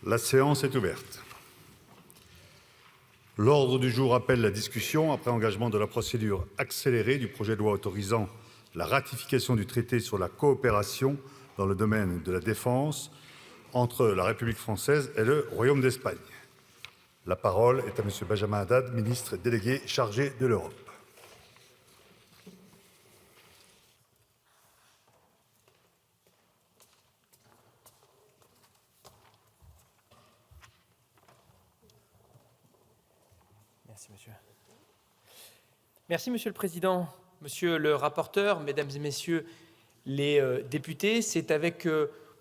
La séance est ouverte. L'ordre du jour appelle la discussion, après engagement de la procédure accélérée, du projet de loi autorisant la ratification du traité sur la coopération dans le domaine de la défense entre la République française et le Royaume d'Espagne. La parole est à M. Benjamin Haddad, ministre délégué chargé de l'Europe. Merci, monsieur. Merci, Monsieur le Président, Monsieur le rapporteur, Mesdames et Messieurs les députés. C'est avec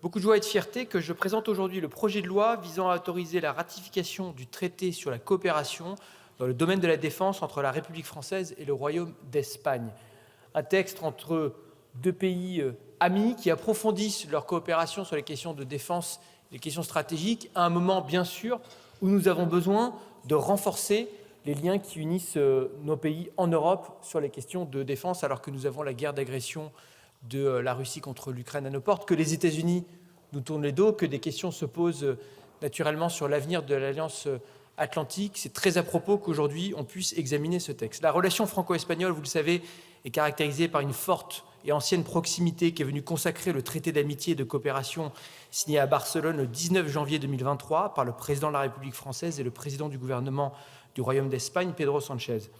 beaucoup de joie et de fierté que je présente aujourd'hui le projet de loi visant à autoriser la ratification du traité sur la coopération dans le domaine de la défense entre la République française et le Royaume d'Espagne. Un texte entre deux pays amis qui approfondissent leur coopération sur les questions de défense, les questions stratégiques, à un moment, bien sûr, où nous avons besoin de renforcer les liens qui unissent nos pays en Europe sur les questions de défense, alors que nous avons la guerre d'agression de la Russie contre l'Ukraine à nos portes, que les États-Unis nous tournent les dos, que des questions se posent naturellement sur l'avenir de l'Alliance atlantique. C'est très à propos qu'aujourd'hui on puisse examiner ce texte. La relation franco-espagnole, vous le savez, est caractérisée par une forte et ancienne proximité qui est venue consacrer le traité d'amitié et de coopération signé à Barcelone le 19 janvier 2023 par le président de la République française et le président du gouvernement du Royaume d'Espagne, Pedro Sánchez.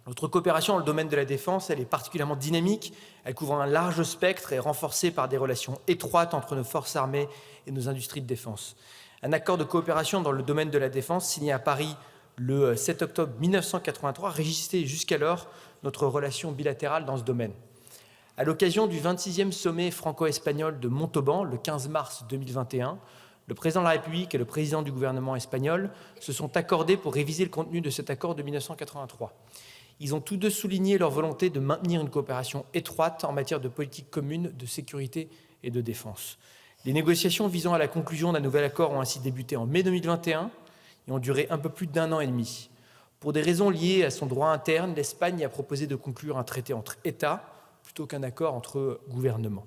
Notre coopération dans le domaine de la défense, elle est particulièrement dynamique, elle couvre un large spectre et est renforcée par des relations étroites entre nos forces armées et nos industries de défense. Un accord de coopération dans le domaine de la défense signé à Paris le 7 octobre 1983 régissait jusqu'alors notre relation bilatérale dans ce domaine. À l'occasion du 26e sommet franco-espagnol de Montauban, le 15 mars 2021, le président de la République et le président du gouvernement espagnol se sont accordés pour réviser le contenu de cet accord de 1983. Ils ont tous deux souligné leur volonté de maintenir une coopération étroite en matière de politique commune, de sécurité et de défense. Les négociations visant à la conclusion d'un nouvel accord ont ainsi débuté en mai 2021 et ont duré un peu plus d'1 an et demi. Pour des raisons liées à son droit interne, l'Espagne a proposé de conclure un traité entre États plutôt qu'un accord entre gouvernements.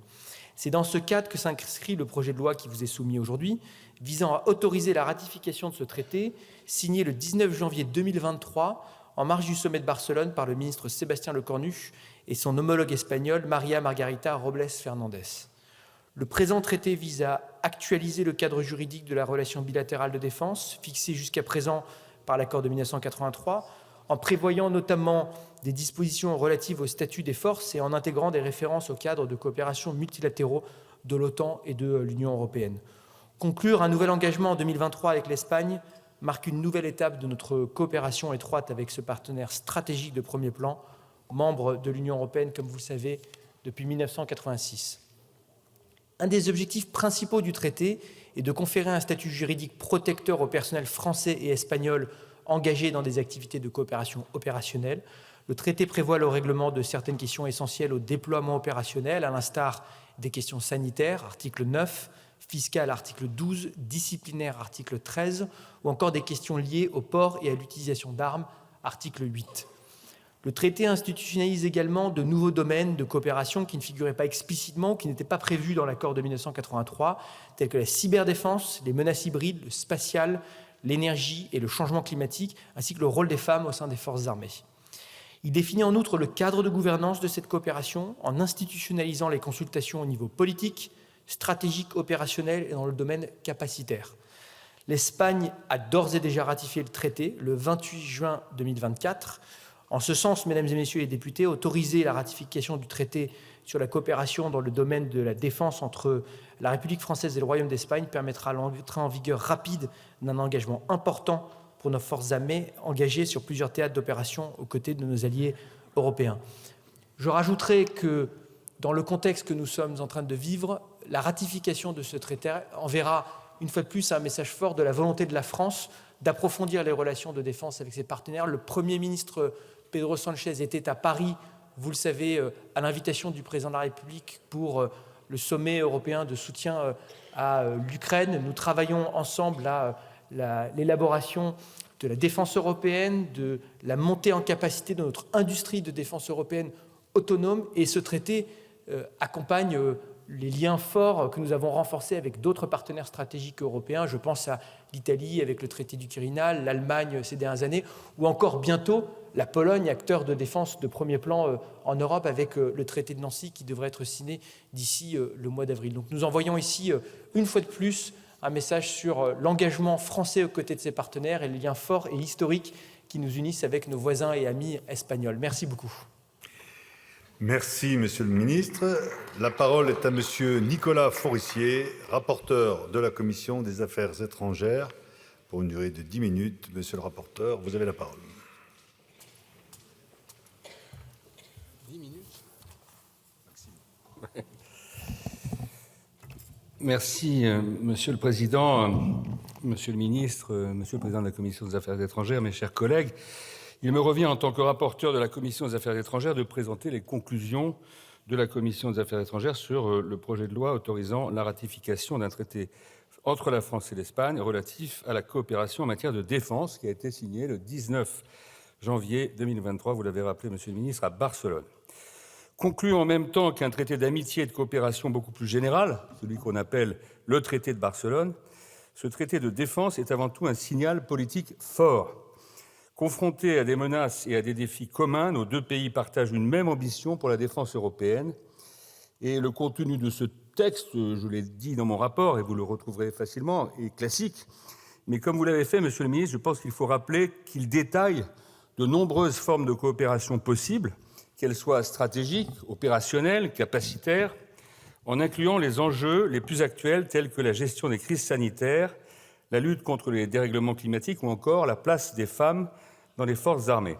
C'est dans ce cadre que s'inscrit le projet de loi qui vous est soumis aujourd'hui, visant à autoriser la ratification de ce traité, signé le 19 janvier 2023, en marge du sommet de Barcelone par le ministre Sébastien Lecornu et son homologue espagnol, María Margarita Robles Fernández. Le présent traité vise à actualiser le cadre juridique de la relation bilatérale de défense, fixé jusqu'à présent par l'accord de 1983, en prévoyant notamment des dispositions relatives au statut des forces et en intégrant des références au cadre de coopération multilatéraux de l'OTAN et de l'Union européenne. Conclure un nouvel engagement en 2023 avec l'Espagne marque une nouvelle étape de notre coopération étroite avec ce partenaire stratégique de premier plan, membre de l'Union européenne, comme vous le savez, depuis 1986. Un des objectifs principaux du traité est de conférer un statut juridique protecteur au personnel français et espagnol engagés dans des activités de coopération opérationnelle. Le traité prévoit le règlement de certaines questions essentielles au déploiement opérationnel, à l'instar des questions sanitaires, article 9, fiscales, article 12, disciplinaire, article 13, ou encore des questions liées au port et à l'utilisation d'armes, article 8. Le traité institutionnalise également de nouveaux domaines de coopération qui ne figuraient pas explicitement, qui n'étaient pas prévus dans l'accord de 1983, tels que la cyberdéfense, les menaces hybrides, le spatial, l'énergie et le changement climatique, ainsi que le rôle des femmes au sein des forces armées. Il définit en outre le cadre de gouvernance de cette coopération en institutionnalisant les consultations au niveau politique, stratégique, opérationnel et dans le domaine capacitaire. L'Espagne a d'ores et déjà ratifié le traité le 28 juin 2024. En ce sens, mesdames et messieurs les députés, autoriser la ratification du traité sur la coopération dans le domaine de la défense entre la République française et le Royaume d'Espagne permettra l'entrée en vigueur rapide d'un engagement important pour nos forces armées engagées sur plusieurs théâtres d'opération aux côtés de nos alliés européens. Je rajouterai que dans le contexte que nous sommes en train de vivre, la ratification de ce traité enverra une fois de plus un message fort de la volonté de la France d'approfondir les relations de défense avec ses partenaires. Le Premier ministre Pedro Sánchez était à Paris, vous le savez, à l'invitation du président de la République pour le sommet européen de soutien à l'Ukraine. Nous travaillons ensemble à l'élaboration de la défense européenne, de la montée en capacité de notre industrie de défense européenne autonome. Et ce traité accompagne les liens forts que nous avons renforcés avec d'autres partenaires stratégiques européens. Je pense à l'Italie avec le traité du Quirinal, l'Allemagne ces dernières années, ou encore bientôt la Pologne, acteur de défense de premier plan en Europe avec le traité de Nancy qui devrait être signé d'ici le mois d'avril. Donc nous envoyons ici, une fois de plus, un message sur l'engagement français aux côtés de ses partenaires et les liens forts et historiques qui nous unissent avec nos voisins et amis espagnols. Merci beaucoup. Merci, Monsieur le Ministre. La parole est à Monsieur Nicolas Forissier, rapporteur de la Commission des Affaires étrangères, pour une durée de 10 minutes. Monsieur le rapporteur, vous avez la parole. 10 minutes. Merci, Monsieur le Président, Monsieur le Ministre, Monsieur le Président de la Commission des Affaires étrangères, mes chers collègues. Il me revient, en tant que rapporteur de la Commission des Affaires étrangères, de présenter les conclusions de la Commission des Affaires étrangères sur le projet de loi autorisant la ratification d'un traité entre la France et l'Espagne relatif à la coopération en matière de défense, qui a été signé le 19 janvier 2023, vous l'avez rappelé, Monsieur le Ministre, à Barcelone. Conclu en même temps qu'un traité d'amitié et de coopération beaucoup plus général, celui qu'on appelle le traité de Barcelone, ce traité de défense est avant tout un signal politique fort. Confrontés à des menaces et à des défis communs, nos deux pays partagent une même ambition pour la défense européenne. Et le contenu de ce texte, je l'ai dit dans mon rapport, et vous le retrouverez facilement, est classique. Mais comme vous l'avez fait, Monsieur le Ministre, je pense qu'il faut rappeler qu'il détaille de nombreuses formes de coopération possibles, qu'elles soient stratégiques, opérationnelles, capacitaires, en incluant les enjeux les plus actuels tels que la gestion des crises sanitaires, la lutte contre les dérèglements climatiques ou encore la place des femmes dans les forces armées.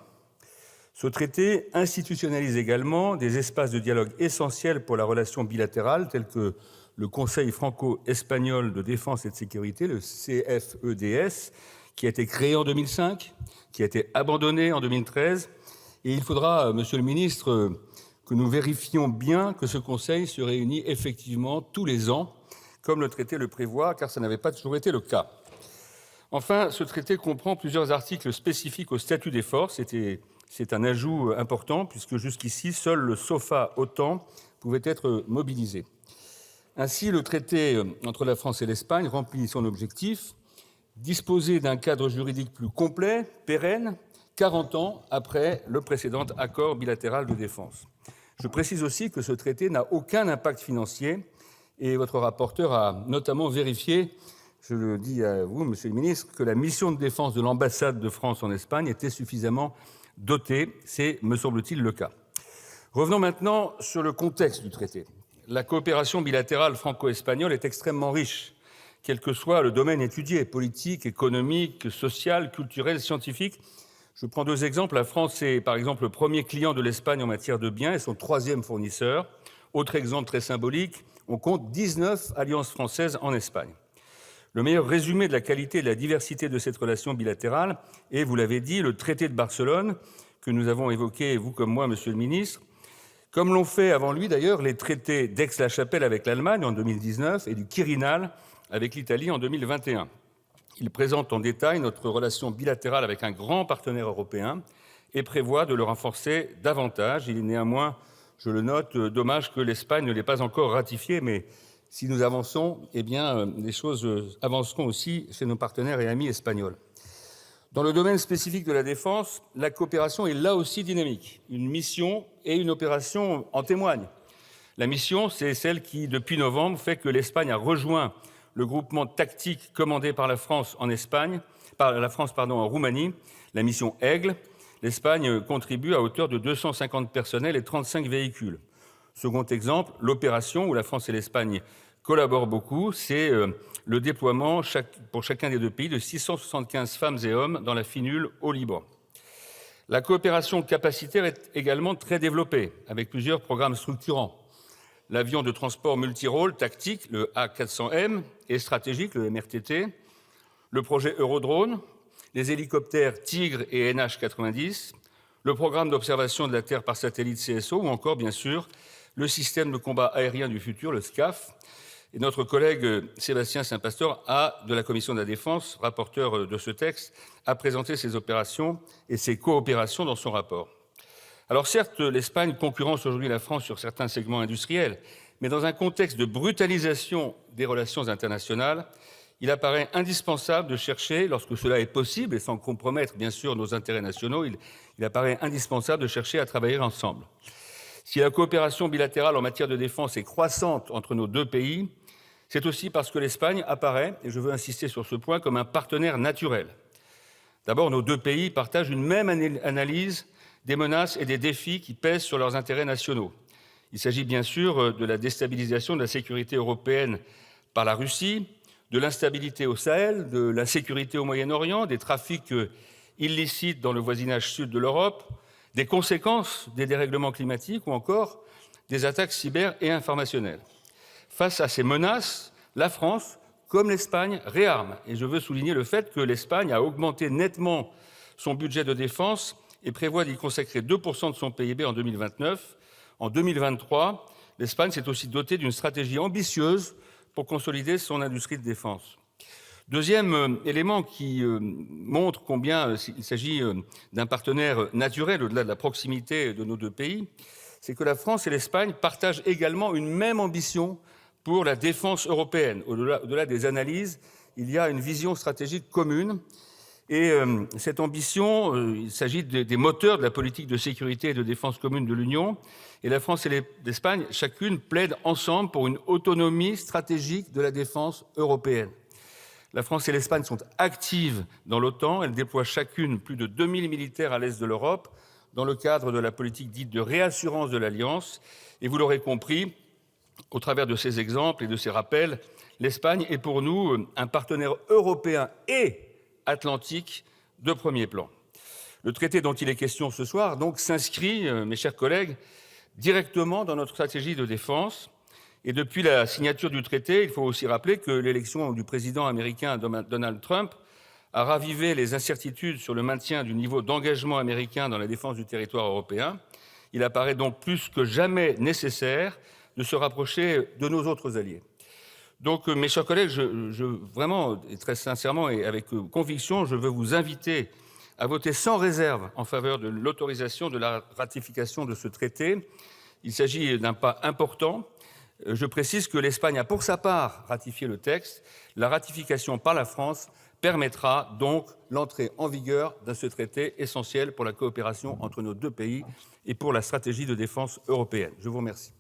Ce traité institutionnalise également des espaces de dialogue essentiels pour la relation bilatérale, tels que le Conseil franco-espagnol de défense et de sécurité, le CFEDS, qui a été créé en 2005, qui a été abandonné en 2013. Et il faudra, Monsieur le Ministre, que nous vérifions bien que ce Conseil se réunit effectivement tous les ans, comme le traité le prévoit, car ça n'avait pas toujours été le cas. Enfin, ce traité comprend plusieurs articles spécifiques au statut des forces. C'est un ajout important, puisque jusqu'ici, seul le SOFA-OTAN pouvait être mobilisé. Ainsi, le traité entre la France et l'Espagne remplit son objectif, disposer d'un cadre juridique plus complet, pérenne, 40 ans après le précédent accord bilatéral de défense. Je précise aussi que ce traité n'a aucun impact financier, et votre rapporteur a notamment vérifié, je le dis à vous, Monsieur le Ministre, que la mission de défense de l'ambassade de France en Espagne était suffisamment dotée. C'est, me semble-t-il, le cas. Revenons maintenant sur le contexte du traité. La coopération bilatérale franco-espagnole est extrêmement riche, quel que soit le domaine étudié, politique, économique, social, culturel, scientifique. Je prends deux exemples. La France est, par exemple, le premier client de l'Espagne en matière de biens et son troisième fournisseur. Autre exemple très symbolique, on compte 19 alliances françaises en Espagne. Le meilleur résumé de la qualité et de la diversité de cette relation bilatérale est, vous l'avez dit, le traité de Barcelone, que nous avons évoqué, vous comme moi, Monsieur le Ministre, comme l'ont fait avant lui d'ailleurs les traités d'Aix-la-Chapelle avec l'Allemagne en 2019 et du Quirinal avec l'Italie en 2021. Il présente en détail notre relation bilatérale avec un grand partenaire européen et prévoit de le renforcer davantage. Il est néanmoins, je le note, dommage que l'Espagne ne l'ait pas encore ratifié, mais si nous avançons, eh bien, les choses avanceront aussi chez nos partenaires et amis espagnols. Dans le domaine spécifique de la défense, la coopération est là aussi dynamique. Une mission et une opération en témoignent. La mission, c'est celle qui, depuis novembre, fait que l'Espagne a rejoint le groupement tactique commandé par la France en Roumanie, la mission Aigle. L'Espagne contribue à hauteur de 250 personnels et 35 véhicules. Second exemple, l'opération où la France et l'Espagne collaborent beaucoup, c'est le déploiement pour chacun des deux pays de 675 femmes et hommes dans la FINUL au Liban. La coopération capacitaire est également très développée, avec plusieurs programmes structurants. L'avion de transport multirôle tactique, le A400M, et stratégique, le MRTT, le projet Eurodrone, les hélicoptères Tigre et NH-90, le programme d'observation de la Terre par satellite CSO, ou encore, bien sûr, le système de combat aérien du futur, le SCAF. Et notre collègue Sébastien Saint-Pastor, de la Commission de la Défense, rapporteur de ce texte, a présenté ces opérations et ces coopérations dans son rapport. Alors certes, l'Espagne concurrence aujourd'hui la France sur certains segments industriels, Mais dans un contexte de brutalisation des relations internationales, il apparaît indispensable de chercher, lorsque cela est possible, et sans compromettre bien sûr nos intérêts nationaux, il apparaît indispensable de chercher à travailler ensemble. Si la coopération bilatérale en matière de défense est croissante entre nos deux pays, c'est aussi parce que l'Espagne apparaît, et je veux insister sur ce point, comme un partenaire naturel. D'abord, nos deux pays partagent une même analyse des menaces et des défis qui pèsent sur leurs intérêts nationaux. Il s'agit bien sûr de la déstabilisation de la sécurité européenne par la Russie, de l'instabilité au Sahel, de l'insécurité au Moyen-Orient, des trafics illicites dans le voisinage sud de l'Europe, des conséquences des dérèglements climatiques ou encore des attaques cyber et informationnelles. Face à ces menaces, la France, comme l'Espagne, réarme. Et je veux souligner le fait que l'Espagne a augmenté nettement son budget de défense et prévoit d'y consacrer 2% de son PIB en 2029. En 2023, l'Espagne s'est aussi dotée d'une stratégie ambitieuse pour consolider son industrie de défense. Deuxième élément qui montre combien il s'agit d'un partenaire naturel au-delà de la proximité de nos deux pays, c'est que la France et l'Espagne partagent également une même ambition pour la défense européenne. Au-delà des analyses, il y a une vision stratégique commune. Et cette ambition, il s'agit des moteurs de la politique de sécurité et de défense commune de l'Union. Et la France et l'Espagne, chacune, plaident ensemble pour une autonomie stratégique de la défense européenne. La France et l'Espagne sont actives dans l'OTAN. Elles déploient chacune plus de 2000 militaires à l'est de l'Europe dans le cadre de la politique dite de réassurance de l'Alliance. Et vous l'aurez compris, au travers de ces exemples et de ces rappels, l'Espagne est pour nous un partenaire européen et atlantique de premier plan. Le traité dont il est question ce soir donc s'inscrit, mes chers collègues, directement dans notre stratégie de défense. Et depuis la signature du traité, il faut aussi rappeler que l'élection du président américain Donald Trump a ravivé les incertitudes sur le maintien du niveau d'engagement américain dans la défense du territoire européen. Il apparaît donc plus que jamais nécessaire de se rapprocher de nos autres alliés. Donc, mes chers collègues, vraiment, et très sincèrement et avec conviction, je veux vous inviter à voter sans réserve en faveur de l'autorisation de la ratification de ce traité. Il s'agit d'un pas important. Je précise que l'Espagne a pour sa part ratifié le texte. La ratification par la France permettra donc l'entrée en vigueur de ce traité essentiel pour la coopération entre nos deux pays et pour la stratégie de défense européenne. Je vous remercie.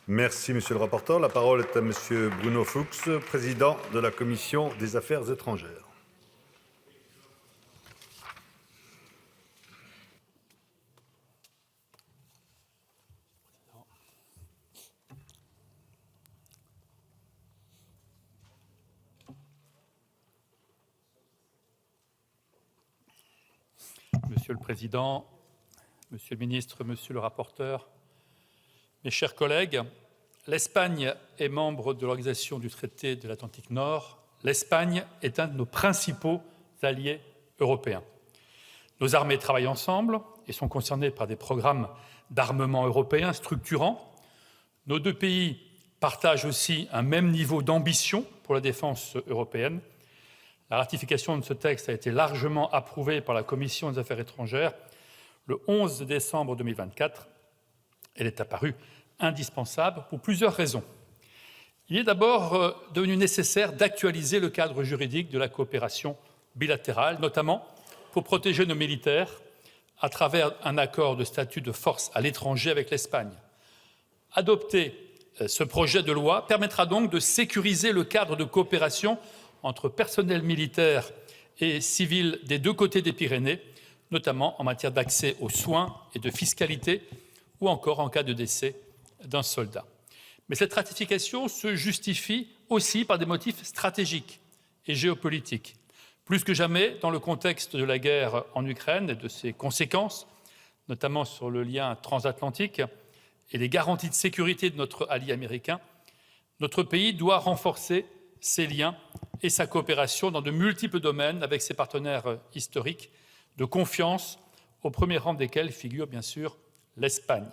Merci, monsieur le rapporteur. La parole est à monsieur Bruno Fuchs, président de la Commission des Affaires étrangères. Monsieur le Président, Monsieur le Ministre, Monsieur le rapporteur, mes chers collègues, l'Espagne est membre de l'Organisation du traité de l'Atlantique Nord. L'Espagne est un de nos principaux alliés européens. Nos armées travaillent ensemble et sont concernées par des programmes d'armement européens structurants. Nos deux pays partagent aussi un même niveau d'ambition pour la défense européenne. La ratification de ce texte a été largement approuvée par la Commission des Affaires étrangères le 11 décembre 2024. Elle est apparue indispensable pour plusieurs raisons. Il est d'abord devenu nécessaire d'actualiser le cadre juridique de la coopération bilatérale, notamment pour protéger nos militaires à travers un accord de statut de force à l'étranger avec l'Espagne. Adopter ce projet de loi permettra donc de sécuriser le cadre de coopération entre personnel militaire et civil des deux côtés des Pyrénées, notamment en matière d'accès aux soins et de fiscalité, ou encore en cas de décès d'un soldat. Mais cette ratification se justifie aussi par des motifs stratégiques et géopolitiques. Plus que jamais, dans le contexte de la guerre en Ukraine et de ses conséquences, notamment sur le lien transatlantique et les garanties de sécurité de notre allié américain, notre pays doit renforcer ses liens et sa coopération dans de multiples domaines avec ses partenaires historiques de confiance, au premier rang desquels figure bien sûr l'Espagne.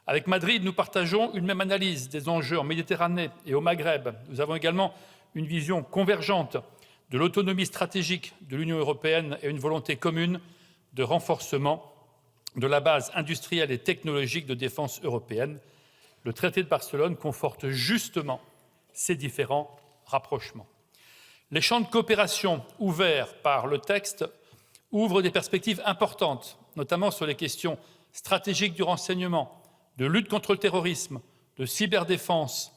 Avec Madrid, nous partageons une même analyse des enjeux en Méditerranée et au Maghreb. Nous avons également une vision convergente de l'autonomie stratégique de l'Union européenne et une volonté commune de renforcement de la base industrielle et technologique de défense européenne. Le traité de Barcelone conforte justement ces différents rapprochements. Les champs de coopération ouverts par le texte ouvrent des perspectives importantes, notamment sur les questions stratégiques du renseignement, de lutte contre le terrorisme, de cyberdéfense,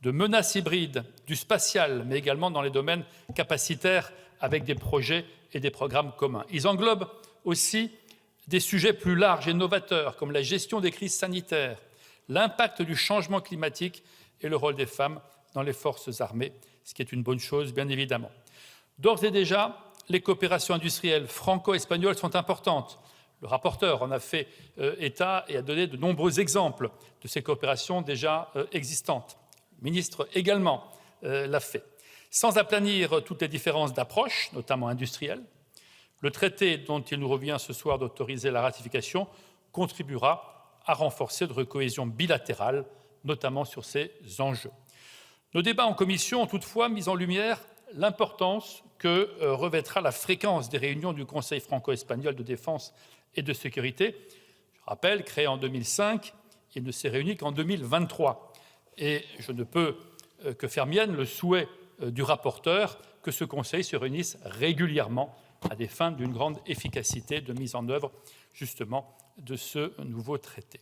de menaces hybrides, du spatial, mais également dans les domaines capacitaires avec des projets et des programmes communs. Ils englobent aussi des sujets plus larges et novateurs, comme la gestion des crises sanitaires, l'impact du changement climatique et le rôle des femmes dans les forces armées, ce qui est une bonne chose, bien évidemment. D'ores et déjà, les coopérations industrielles franco-espagnoles sont importantes. Le rapporteur en a fait état et a donné de nombreux exemples de ces coopérations déjà existantes. Le ministre également l'a fait. Sans aplanir toutes les différences d'approche, notamment industrielles, le traité dont il nous revient ce soir d'autoriser la ratification contribuera à renforcer notre cohésion bilatérale, notamment sur ces enjeux. Nos débats en commission ont toutefois mis en lumière l'importance que revêtra la fréquence des réunions du Conseil franco-espagnol de défense et de sécurité. Je rappelle, créé en 2005, il ne s'est réuni qu'en 2023. Et je ne peux que faire mienne le souhait du rapporteur que ce Conseil se réunisse régulièrement à des fins d'une grande efficacité de mise en œuvre, justement, de ce nouveau traité.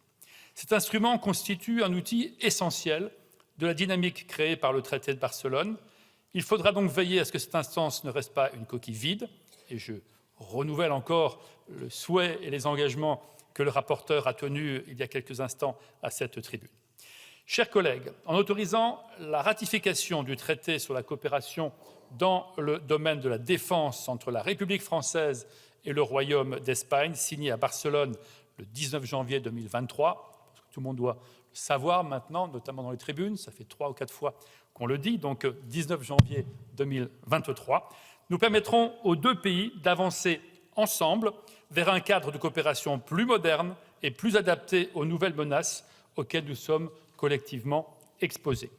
Cet instrument constitue un outil essentiel de la dynamique créée par le traité de Barcelone. Il faudra donc veiller à ce que cette instance ne reste pas une coquille vide, et je renouvelle encore le souhait et les engagements que le rapporteur a tenus il y a quelques instants à cette tribune. Chers collègues, en autorisant la ratification du traité sur la coopération dans le domaine de la défense entre la République française et le Royaume d'Espagne, signé à Barcelone le 19 janvier 2023, tout le monde doit le savoir maintenant, notamment dans les tribunes, ça fait 3 ou 4 fois qu'on le dit, donc 19 janvier 2023, nous permettront aux deux pays d'avancer ensemble vers un cadre de coopération plus moderne et plus adapté aux nouvelles menaces auxquelles nous sommes collectivement exposés.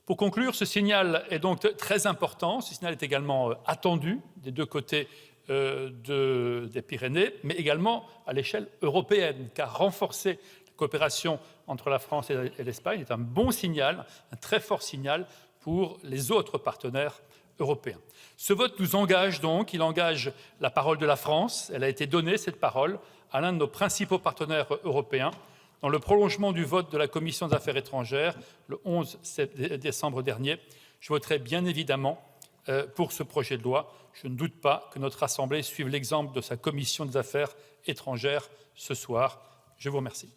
Pour conclure, ce signal est donc très important. Ce signal est également attendu des deux côtés des Pyrénées, mais également à l'échelle européenne, car renforcer la coopération entre la France et l'Espagne est un bon signal, un très fort signal pour les autres partenaires européens. Ce vote nous engage donc, il engage la parole de la France. Elle a été donnée, cette parole, à l'un de nos principaux partenaires européens, dans le prolongement du vote de la Commission des Affaires étrangères, le 11 décembre dernier. Je voterai bien évidemment pour ce projet de loi. Je ne doute pas que notre Assemblée suive l'exemple de sa Commission des Affaires étrangères ce soir. Je vous remercie.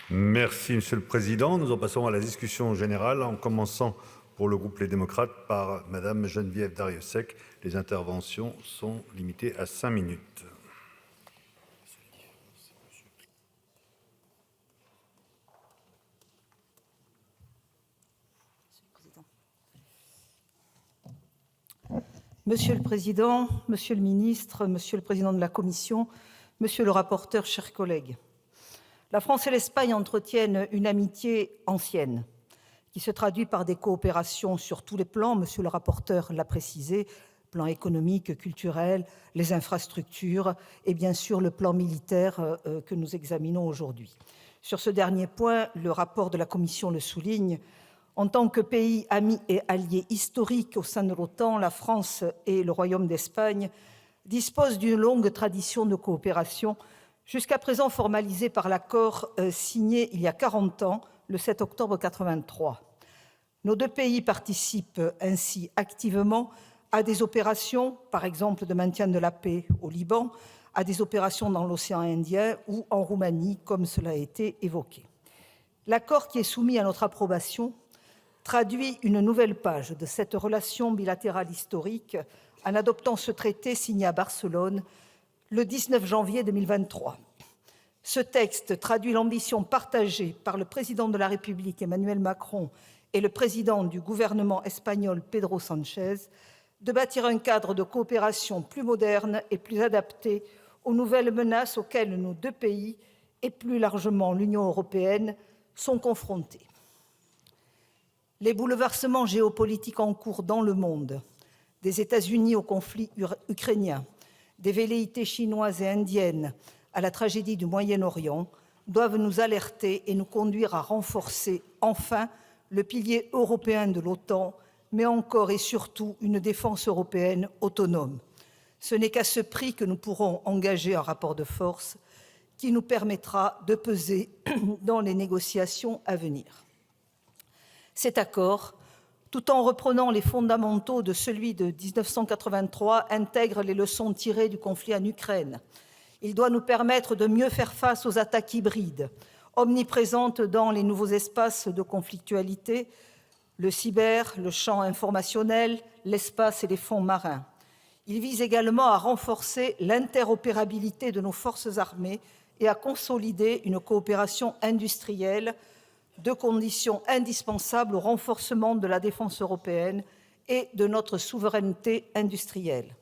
Merci, Monsieur le Président. Nous en passons à la discussion générale, en commençant pour le groupe Les Démocrates par Madame Geneviève Darrieussecq. Les interventions sont limitées à 5 minutes. Monsieur le Président, Monsieur le Ministre, Monsieur le Président de la Commission, Monsieur le rapporteur, chers collègues, la France et l'Espagne entretiennent une amitié ancienne qui se traduit par des coopérations sur tous les plans. Monsieur le rapporteur l'a précisé, plan économique, culturel, les infrastructures et bien sûr le plan militaire que nous examinons aujourd'hui. Sur ce dernier point, le rapport de la Commission le souligne. En tant que pays amis et alliés historiques au sein de l'OTAN, la France et le Royaume d'Espagne disposent d'une longue tradition de coopération, jusqu'à présent formalisée par l'accord signé il y a 40 ans, le 7 octobre 1983. Nos deux pays participent ainsi activement à des opérations, par exemple de maintien de la paix au Liban, à des opérations dans l'océan Indien ou en Roumanie, comme cela a été évoqué. L'accord qui est soumis à notre approbation traduit une nouvelle page de cette relation bilatérale historique en adoptant ce traité signé à Barcelone le 19 janvier 2023. Ce texte traduit l'ambition partagée par le président de la République Emmanuel Macron et le président du gouvernement espagnol Pedro Sánchez de bâtir un cadre de coopération plus moderne et plus adapté aux nouvelles menaces auxquelles nos deux pays et plus largement l'Union européenne sont confrontés. Les bouleversements géopolitiques en cours dans le monde, des États-Unis au conflit ukrainien, des velléités chinoises et indiennes à la tragédie du Moyen-Orient doivent nous alerter et nous conduire à renforcer enfin le pilier européen de l'OTAN, mais encore et surtout une défense européenne autonome. Ce n'est qu'à ce prix que nous pourrons engager un rapport de force qui nous permettra de peser dans les négociations à venir. Cet accord, tout en reprenant les fondamentaux de celui de 1983, intègre les leçons tirées du conflit en Ukraine. Il doit nous permettre de mieux faire face aux attaques hybrides, omniprésentes dans les nouveaux espaces de conflictualité, le cyber, le champ informationnel, l'espace et les fonds marins. Il vise également à renforcer l'interopérabilité de nos forces armées et à consolider une coopération industrielle, deux conditions indispensables au renforcement de la défense européenne et de notre souveraineté industrielle.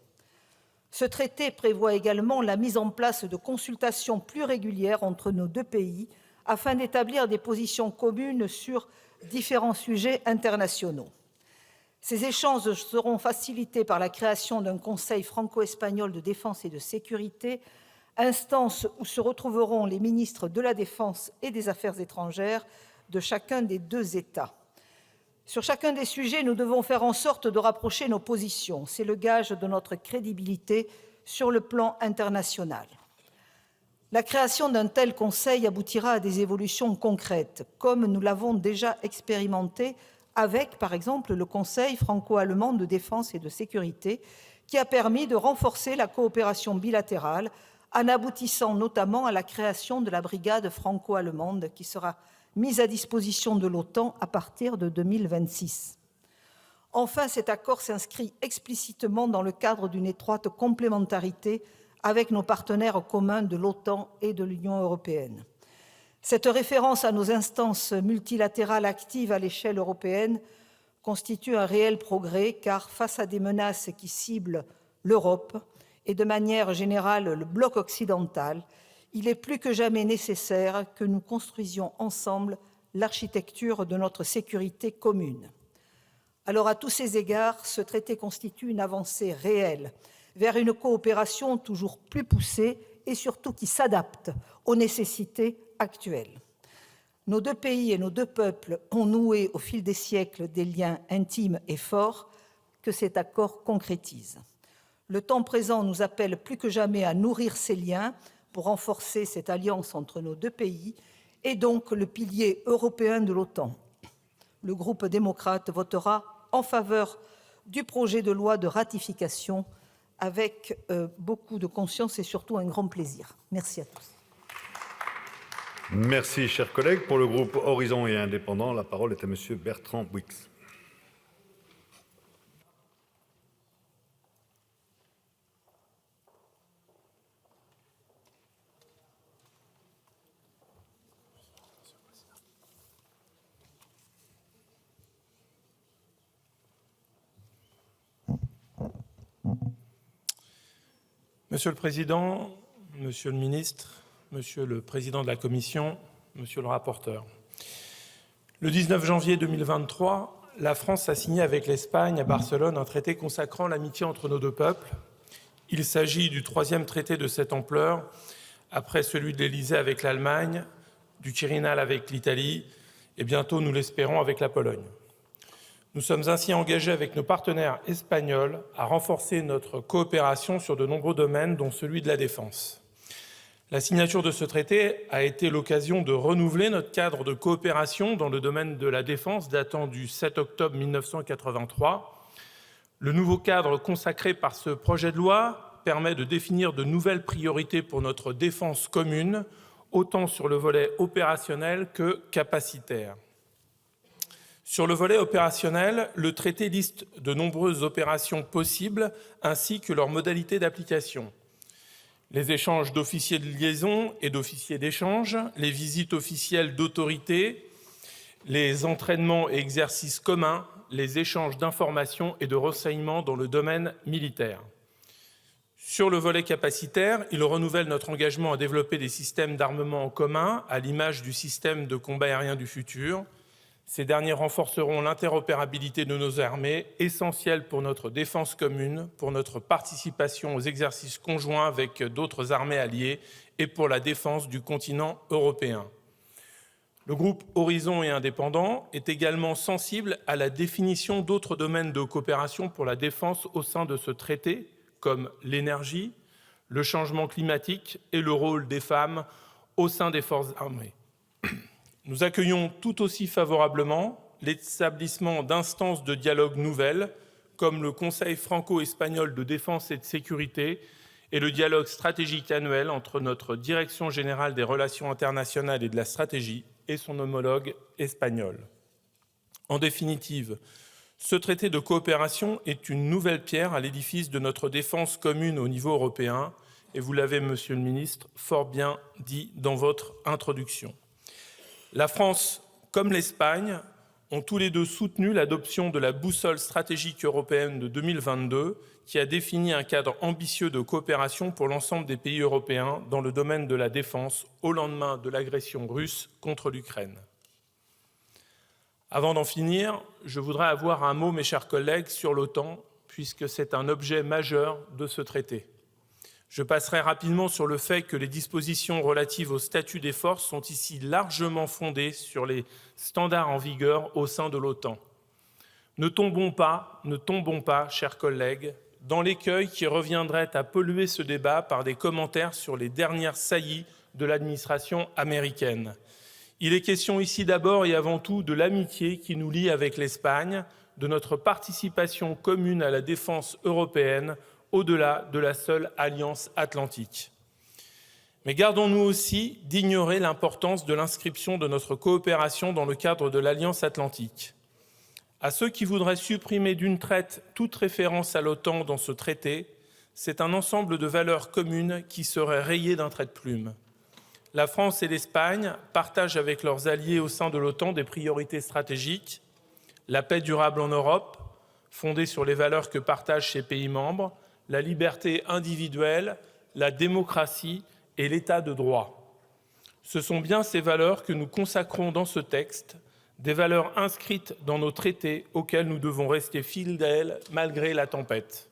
Ce traité prévoit également la mise en place de consultations plus régulières entre nos deux pays afin d'établir des positions communes sur différents sujets internationaux. Ces échanges seront facilités par la création d'un Conseil franco-espagnol de défense et de sécurité, instance où se retrouveront les ministres de la Défense et des Affaires étrangères de chacun des deux États. Sur chacun des sujets, nous devons faire en sorte de rapprocher nos positions. C'est le gage de notre crédibilité sur le plan international. La création d'un tel conseil aboutira à des évolutions concrètes, comme nous l'avons déjà expérimenté avec, par exemple, le Conseil franco-allemand de défense et de sécurité, qui a permis de renforcer la coopération bilatérale en aboutissant notamment à la création de la brigade franco-allemande qui sera mise à disposition de l'OTAN à partir de 2026. Enfin, cet accord s'inscrit explicitement dans le cadre d'une étroite complémentarité avec nos partenaires communs de l'OTAN et de l'Union européenne. Cette référence à nos instances multilatérales actives à l'échelle européenne constitue un réel progrès, car face à des menaces qui ciblent l'Europe et de manière générale le bloc occidental, il est plus que jamais nécessaire que nous construisions ensemble l'architecture de notre sécurité commune. Alors, à tous ces égards, ce traité constitue une avancée réelle vers une coopération toujours plus poussée et surtout qui s'adapte aux nécessités actuelles. Nos deux pays et nos deux peuples ont noué au fil des siècles des liens intimes et forts que cet accord concrétise. Le temps présent nous appelle plus que jamais à nourrir ces liens pour renforcer cette alliance entre nos deux pays et donc le pilier européen de l'OTAN. Le groupe démocrate votera en faveur du projet de loi de ratification avec beaucoup de conscience et surtout un grand plaisir. Merci à tous. Merci, chers collègues. Pour le groupe Horizon et Indépendants, la parole est à Monsieur Bertrand Bouix. Monsieur le Président, Monsieur le Ministre, Monsieur le Président de la Commission, Monsieur le rapporteur. Le 19 janvier 2023, la France a signé avec l'Espagne à Barcelone un traité consacrant l'amitié entre nos deux peuples. Il s'agit du troisième traité de cette ampleur, après celui de l'Élysée avec l'Allemagne, du Quirinal avec l'Italie et bientôt, nous l'espérons, avec la Pologne. Nous sommes ainsi engagés avec nos partenaires espagnols à renforcer notre coopération sur de nombreux domaines, dont celui de la défense. La signature de ce traité a été l'occasion de renouveler notre cadre de coopération dans le domaine de la défense datant du 7 octobre 1983. Le nouveau cadre consacré par ce projet de loi permet de définir de nouvelles priorités pour notre défense commune, autant sur le volet opérationnel que capacitaire. Sur le volet opérationnel, le traité liste de nombreuses opérations possibles ainsi que leurs modalités d'application. Les échanges d'officiers de liaison et d'officiers d'échange, les visites officielles d'autorités, les entraînements et exercices communs, les échanges d'informations et de renseignements dans le domaine militaire. Sur le volet capacitaire, il renouvelle notre engagement à développer des systèmes d'armement en commun à l'image du système de combat aérien du futur. Ces derniers renforceront l'interopérabilité de nos armées, essentielle pour notre défense commune, pour notre participation aux exercices conjoints avec d'autres armées alliées et pour la défense du continent européen. Le groupe Horizon et Indépendants est également sensible à la définition d'autres domaines de coopération pour la défense au sein de ce traité, comme l'énergie, le changement climatique et le rôle des femmes au sein des forces armées. Nous accueillons tout aussi favorablement l'établissement d'instances de dialogue nouvelles, comme le Conseil franco-espagnol de défense et de sécurité et le dialogue stratégique annuel entre notre Direction générale des relations internationales et de la stratégie et son homologue espagnol. En définitive, ce traité de coopération est une nouvelle pierre à l'édifice de notre défense commune au niveau européen, et vous l'avez, Monsieur le Ministre, fort bien dit dans votre introduction. La France, comme l'Espagne, ont tous les deux soutenu l'adoption de la boussole stratégique européenne de 2022, qui a défini un cadre ambitieux de coopération pour l'ensemble des pays européens dans le domaine de la défense au lendemain de l'agression russe contre l'Ukraine. Avant d'en finir, je voudrais avoir un mot, mes chers collègues, sur l'OTAN, puisque c'est un objet majeur de ce traité. Je passerai rapidement sur le fait que les dispositions relatives au statut des forces sont ici largement fondées sur les standards en vigueur au sein de l'OTAN. Ne tombons pas, chers collègues, dans l'écueil qui reviendrait à polluer ce débat par des commentaires sur les dernières saillies de l'administration américaine. Il est question ici d'abord et avant tout de l'amitié qui nous lie avec l'Espagne, de notre participation commune à la défense européenne au-delà de la seule alliance atlantique. Mais gardons-nous aussi d'ignorer l'importance de l'inscription de notre coopération dans le cadre de l'Alliance atlantique. À ceux qui voudraient supprimer d'une traite toute référence à l'OTAN dans ce traité, c'est un ensemble de valeurs communes qui serait rayé d'un trait de plume. La France et l'Espagne partagent avec leurs alliés au sein de l'OTAN des priorités stratégiques, la paix durable en Europe, fondée sur les valeurs que partagent ces pays membres, la liberté individuelle, la démocratie et l'état de droit. Ce sont bien ces valeurs que nous consacrons dans ce texte, des valeurs inscrites dans nos traités auxquels nous devons rester fidèles malgré la tempête.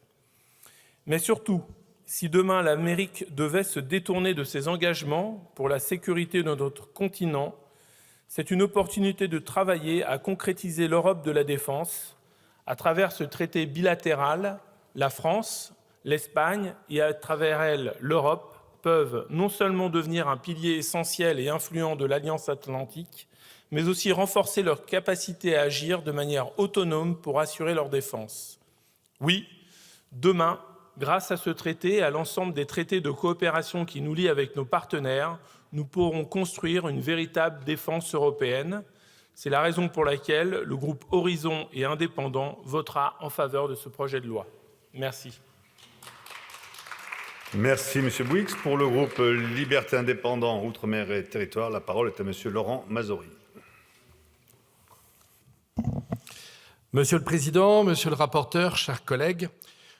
Mais surtout, si demain l'Amérique devait se détourner de ses engagements pour la sécurité de notre continent, c'est une opportunité de travailler à concrétiser l'Europe de la défense. À travers ce traité bilatéral, la France, l'Espagne et à travers elle l'Europe peuvent non seulement devenir un pilier essentiel et influent de l'Alliance atlantique, mais aussi renforcer leur capacité à agir de manière autonome pour assurer leur défense. Oui, demain, grâce à ce traité et à l'ensemble des traités de coopération qui nous lient avec nos partenaires, nous pourrons construire une véritable défense européenne. C'est la raison pour laquelle le groupe Horizon et Indépendants votera en faveur de ce projet de loi. Merci. Merci, M. Bouyx. Pour le groupe Liberté Indépendants, Outre-mer et Territoires, la parole est à M. Laurent Mazory. Monsieur le Président, Monsieur le rapporteur, chers collègues,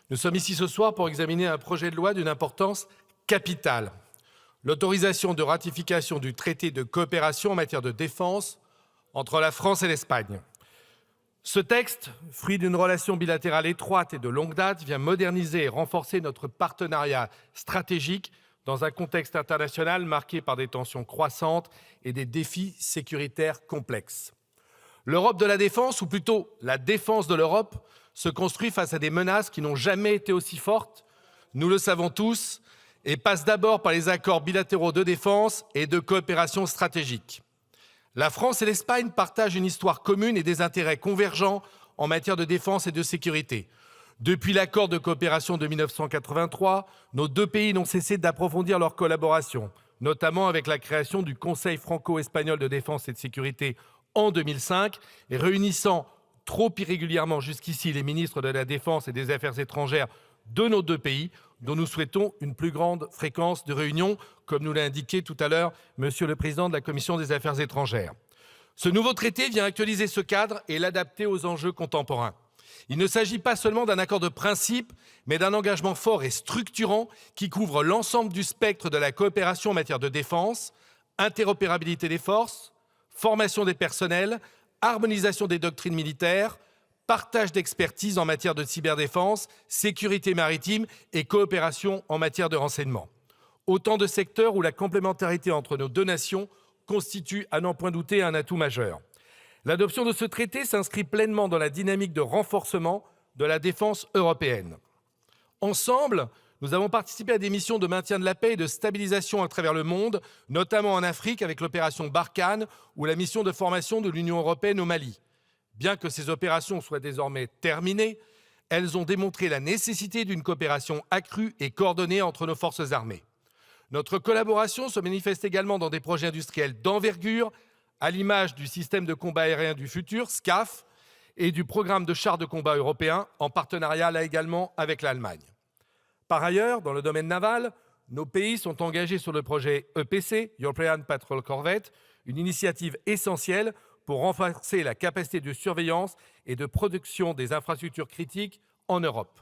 nous sommes ici ce soir pour examiner un projet de loi d'une importance capitale. L'autorisation de ratification du traité de coopération en matière de défense entre la France et l'Espagne. Ce texte, fruit d'une relation bilatérale étroite et de longue date, vient moderniser et renforcer notre partenariat stratégique dans un contexte international marqué par des tensions croissantes et des défis sécuritaires complexes. L'Europe de la défense, ou plutôt la défense de l'Europe, se construit face à des menaces qui n'ont jamais été aussi fortes, nous le savons tous, et passe d'abord par les accords bilatéraux de défense et de coopération stratégique. La France et l'Espagne partagent une histoire commune et des intérêts convergents en matière de défense et de sécurité. Depuis l'accord de coopération de 1983, nos deux pays n'ont cessé d'approfondir leur collaboration, notamment avec la création du Conseil franco-espagnol de défense et de sécurité en 2005, et réunissant trop irrégulièrement jusqu'ici les ministres de la Défense et des Affaires étrangères de nos deux pays, dont nous souhaitons une plus grande fréquence de réunions, comme nous l'a indiqué tout à l'heure Monsieur le Président de la Commission des Affaires étrangères. Ce nouveau traité vient actualiser ce cadre et l'adapter aux enjeux contemporains. Il ne s'agit pas seulement d'un accord de principe, mais d'un engagement fort et structurant qui couvre l'ensemble du spectre de la coopération en matière de défense, interopérabilité des forces, formation des personnels, harmonisation des doctrines militaires, partage d'expertise en matière de cyberdéfense, sécurité maritime et coopération en matière de renseignement. Autant de secteurs où la complémentarité entre nos deux nations constitue, à n'en point douter, un atout majeur. L'adoption de ce traité s'inscrit pleinement dans la dynamique de renforcement de la défense européenne. Ensemble, nous avons participé à des missions de maintien de la paix et de stabilisation à travers le monde, notamment en Afrique avec l'opération Barkhane ou la mission de formation de l'Union européenne au Mali. Bien que ces opérations soient désormais terminées, elles ont démontré la nécessité d'une coopération accrue et coordonnée entre nos forces armées. Notre collaboration se manifeste également dans des projets industriels d'envergure, à l'image du système de combat aérien du futur, SCAF, et du programme de chars de combat européen, en partenariat là également avec l'Allemagne. Par ailleurs, dans le domaine naval, nos pays sont engagés sur le projet EPC, European Patrol Corvette, une initiative essentielle pour renforcer la capacité de surveillance et de production des infrastructures critiques en Europe.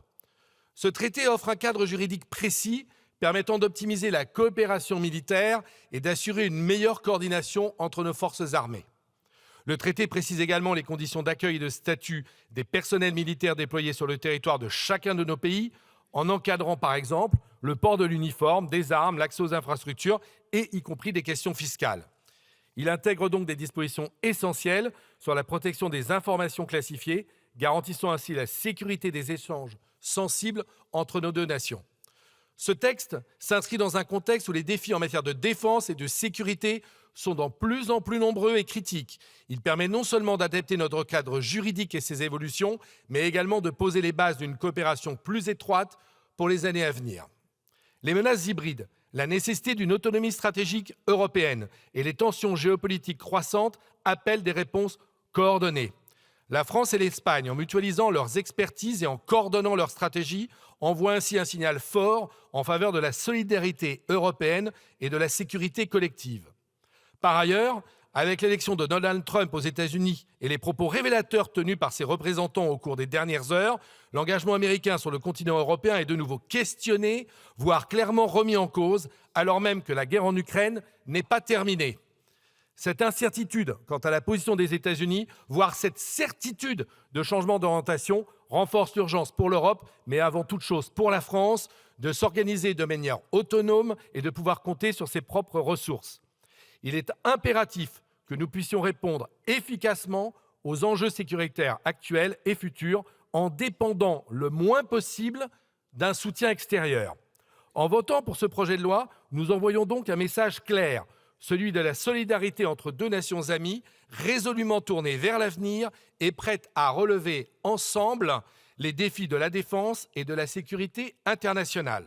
Ce traité offre un cadre juridique précis permettant d'optimiser la coopération militaire et d'assurer une meilleure coordination entre nos forces armées. Le traité précise également les conditions d'accueil et de statut des personnels militaires déployés sur le territoire de chacun de nos pays, en encadrant par exemple le port de l'uniforme, des armes, l'accès aux infrastructures et y compris des questions fiscales. Il intègre donc des dispositions essentielles sur la protection des informations classifiées, garantissant ainsi la sécurité des échanges sensibles entre nos deux nations. Ce texte s'inscrit dans un contexte où les défis en matière de défense et de sécurité sont de plus en plus nombreux et critiques. Il permet non seulement d'adapter notre cadre juridique et ses évolutions, mais également de poser les bases d'une coopération plus étroite pour les années à venir. Les menaces hybrides, la nécessité d'une autonomie stratégique européenne et les tensions géopolitiques croissantes appellent des réponses coordonnées. La France et l'Espagne, en mutualisant leurs expertises et en coordonnant leurs stratégies, envoient ainsi un signal fort en faveur de la solidarité européenne et de la sécurité collective. Par ailleurs, avec l'élection de Donald Trump aux États-Unis et les propos révélateurs tenus par ses représentants au cours des dernières heures, l'engagement américain sur le continent européen est de nouveau questionné, voire clairement remis en cause, alors même que la guerre en Ukraine n'est pas terminée. Cette incertitude quant à la position des États-Unis, voire cette certitude de changement d'orientation, renforce l'urgence pour l'Europe, mais avant toute chose pour la France, de s'organiser de manière autonome et de pouvoir compter sur ses propres ressources. Il est impératif que nous puissions répondre efficacement aux enjeux sécuritaires actuels et futurs en dépendant le moins possible d'un soutien extérieur. En votant pour ce projet de loi, nous envoyons donc un message clair, celui de la solidarité entre deux nations amies, résolument tournées vers l'avenir et prêtes à relever ensemble les défis de la défense et de la sécurité internationale.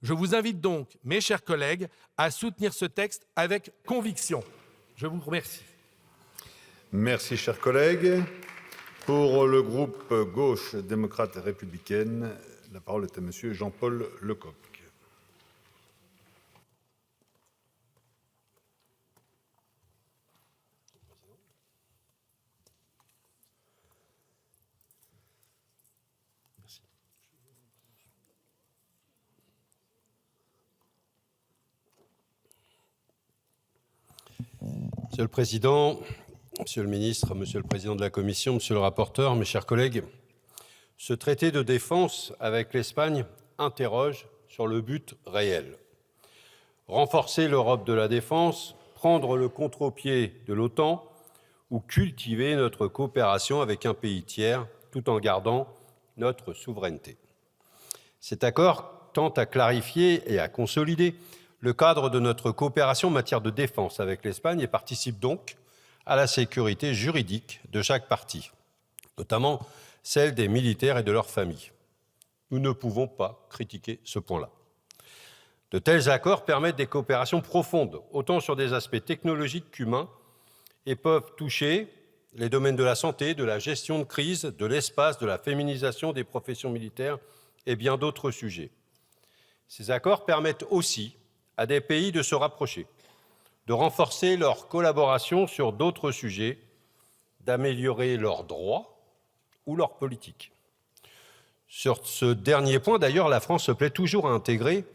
Je vous invite donc, mes chers collègues, à soutenir ce texte avec conviction. Je vous remercie. Merci, chers collègues. Pour le groupe Gauche démocrate et républicaine, la parole est à Monsieur Jean-Paul Lecoq. Monsieur le Président, Monsieur le Ministre, Monsieur le Président de la Commission, Monsieur le rapporteur, mes chers collègues, ce traité de défense avec l'Espagne interroge sur le but réel. Renforcer l'Europe de la défense, prendre le contre-pied de l'OTAN ou cultiver notre coopération avec un pays tiers tout en gardant notre souveraineté. Cet accord tend à clarifier et à consolider le cadre de notre coopération en matière de défense avec l'Espagne et participe donc à la sécurité juridique de chaque partie, notamment celle des militaires et de leurs familles. Nous ne pouvons pas critiquer ce point-là. De tels accords permettent des coopérations profondes, autant sur des aspects technologiques qu'humains, et peuvent toucher les domaines de la santé, de la gestion de crise, de l'espace, de la féminisation des professions militaires et bien d'autres sujets. Ces accords permettent aussi à des pays de se rapprocher, de renforcer leur collaboration sur d'autres sujets, d'améliorer leurs droits ou leur politique. Sur ce dernier point, d'ailleurs, la France se plaît toujours à intégrer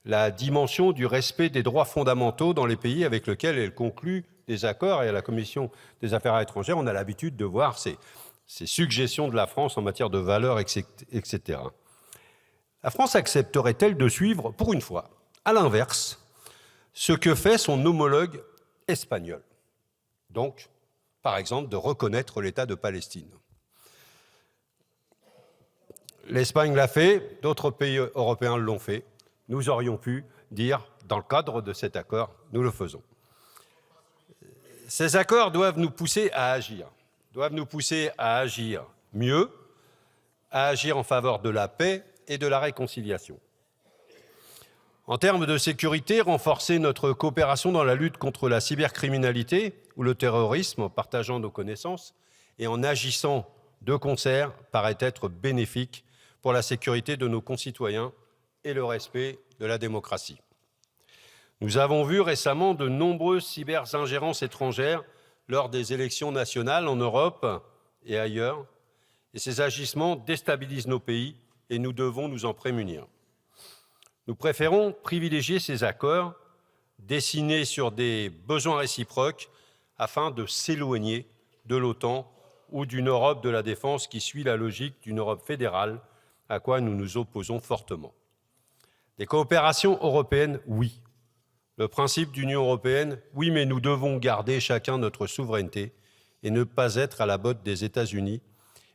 la dimension du respect des droits fondamentaux dans les pays avec lesquels elle conclut des accords et à la Commission des affaires étrangères, on a l'habitude de voir ces suggestions de la France en matière de valeurs, etc. La France accepterait-elle de suivre, pour une fois, à l'inverse, ce que fait son homologue espagnol? Donc, par exemple, de reconnaître l'État de Palestine. L'Espagne l'a fait, d'autres pays européens l'ont fait. Nous aurions pu dire, dans le cadre de cet accord, nous le faisons. Ces accords doivent nous pousser à agir, mieux, à agir en faveur de la paix et de la réconciliation. En termes de sécurité, renforcer notre coopération dans la lutte contre la cybercriminalité ou le terrorisme en partageant nos connaissances et en agissant de concert paraît être bénéfique pour la sécurité de nos concitoyens et le respect de la démocratie. Nous avons vu récemment de nombreuses cyber-ingérences étrangères lors des élections nationales en Europe et ailleurs, et ces agissements déstabilisent nos pays et nous devons nous en prémunir. Nous préférons privilégier ces accords dessinés sur des besoins réciproques afin de s'éloigner de l'OTAN ou d'une Europe de la défense qui suit la logique d'une Europe fédérale, à quoi nous nous opposons fortement. Des coopérations européennes, oui. Le principe d'Union européenne, oui, mais nous devons garder chacun notre souveraineté et ne pas être à la botte des États-Unis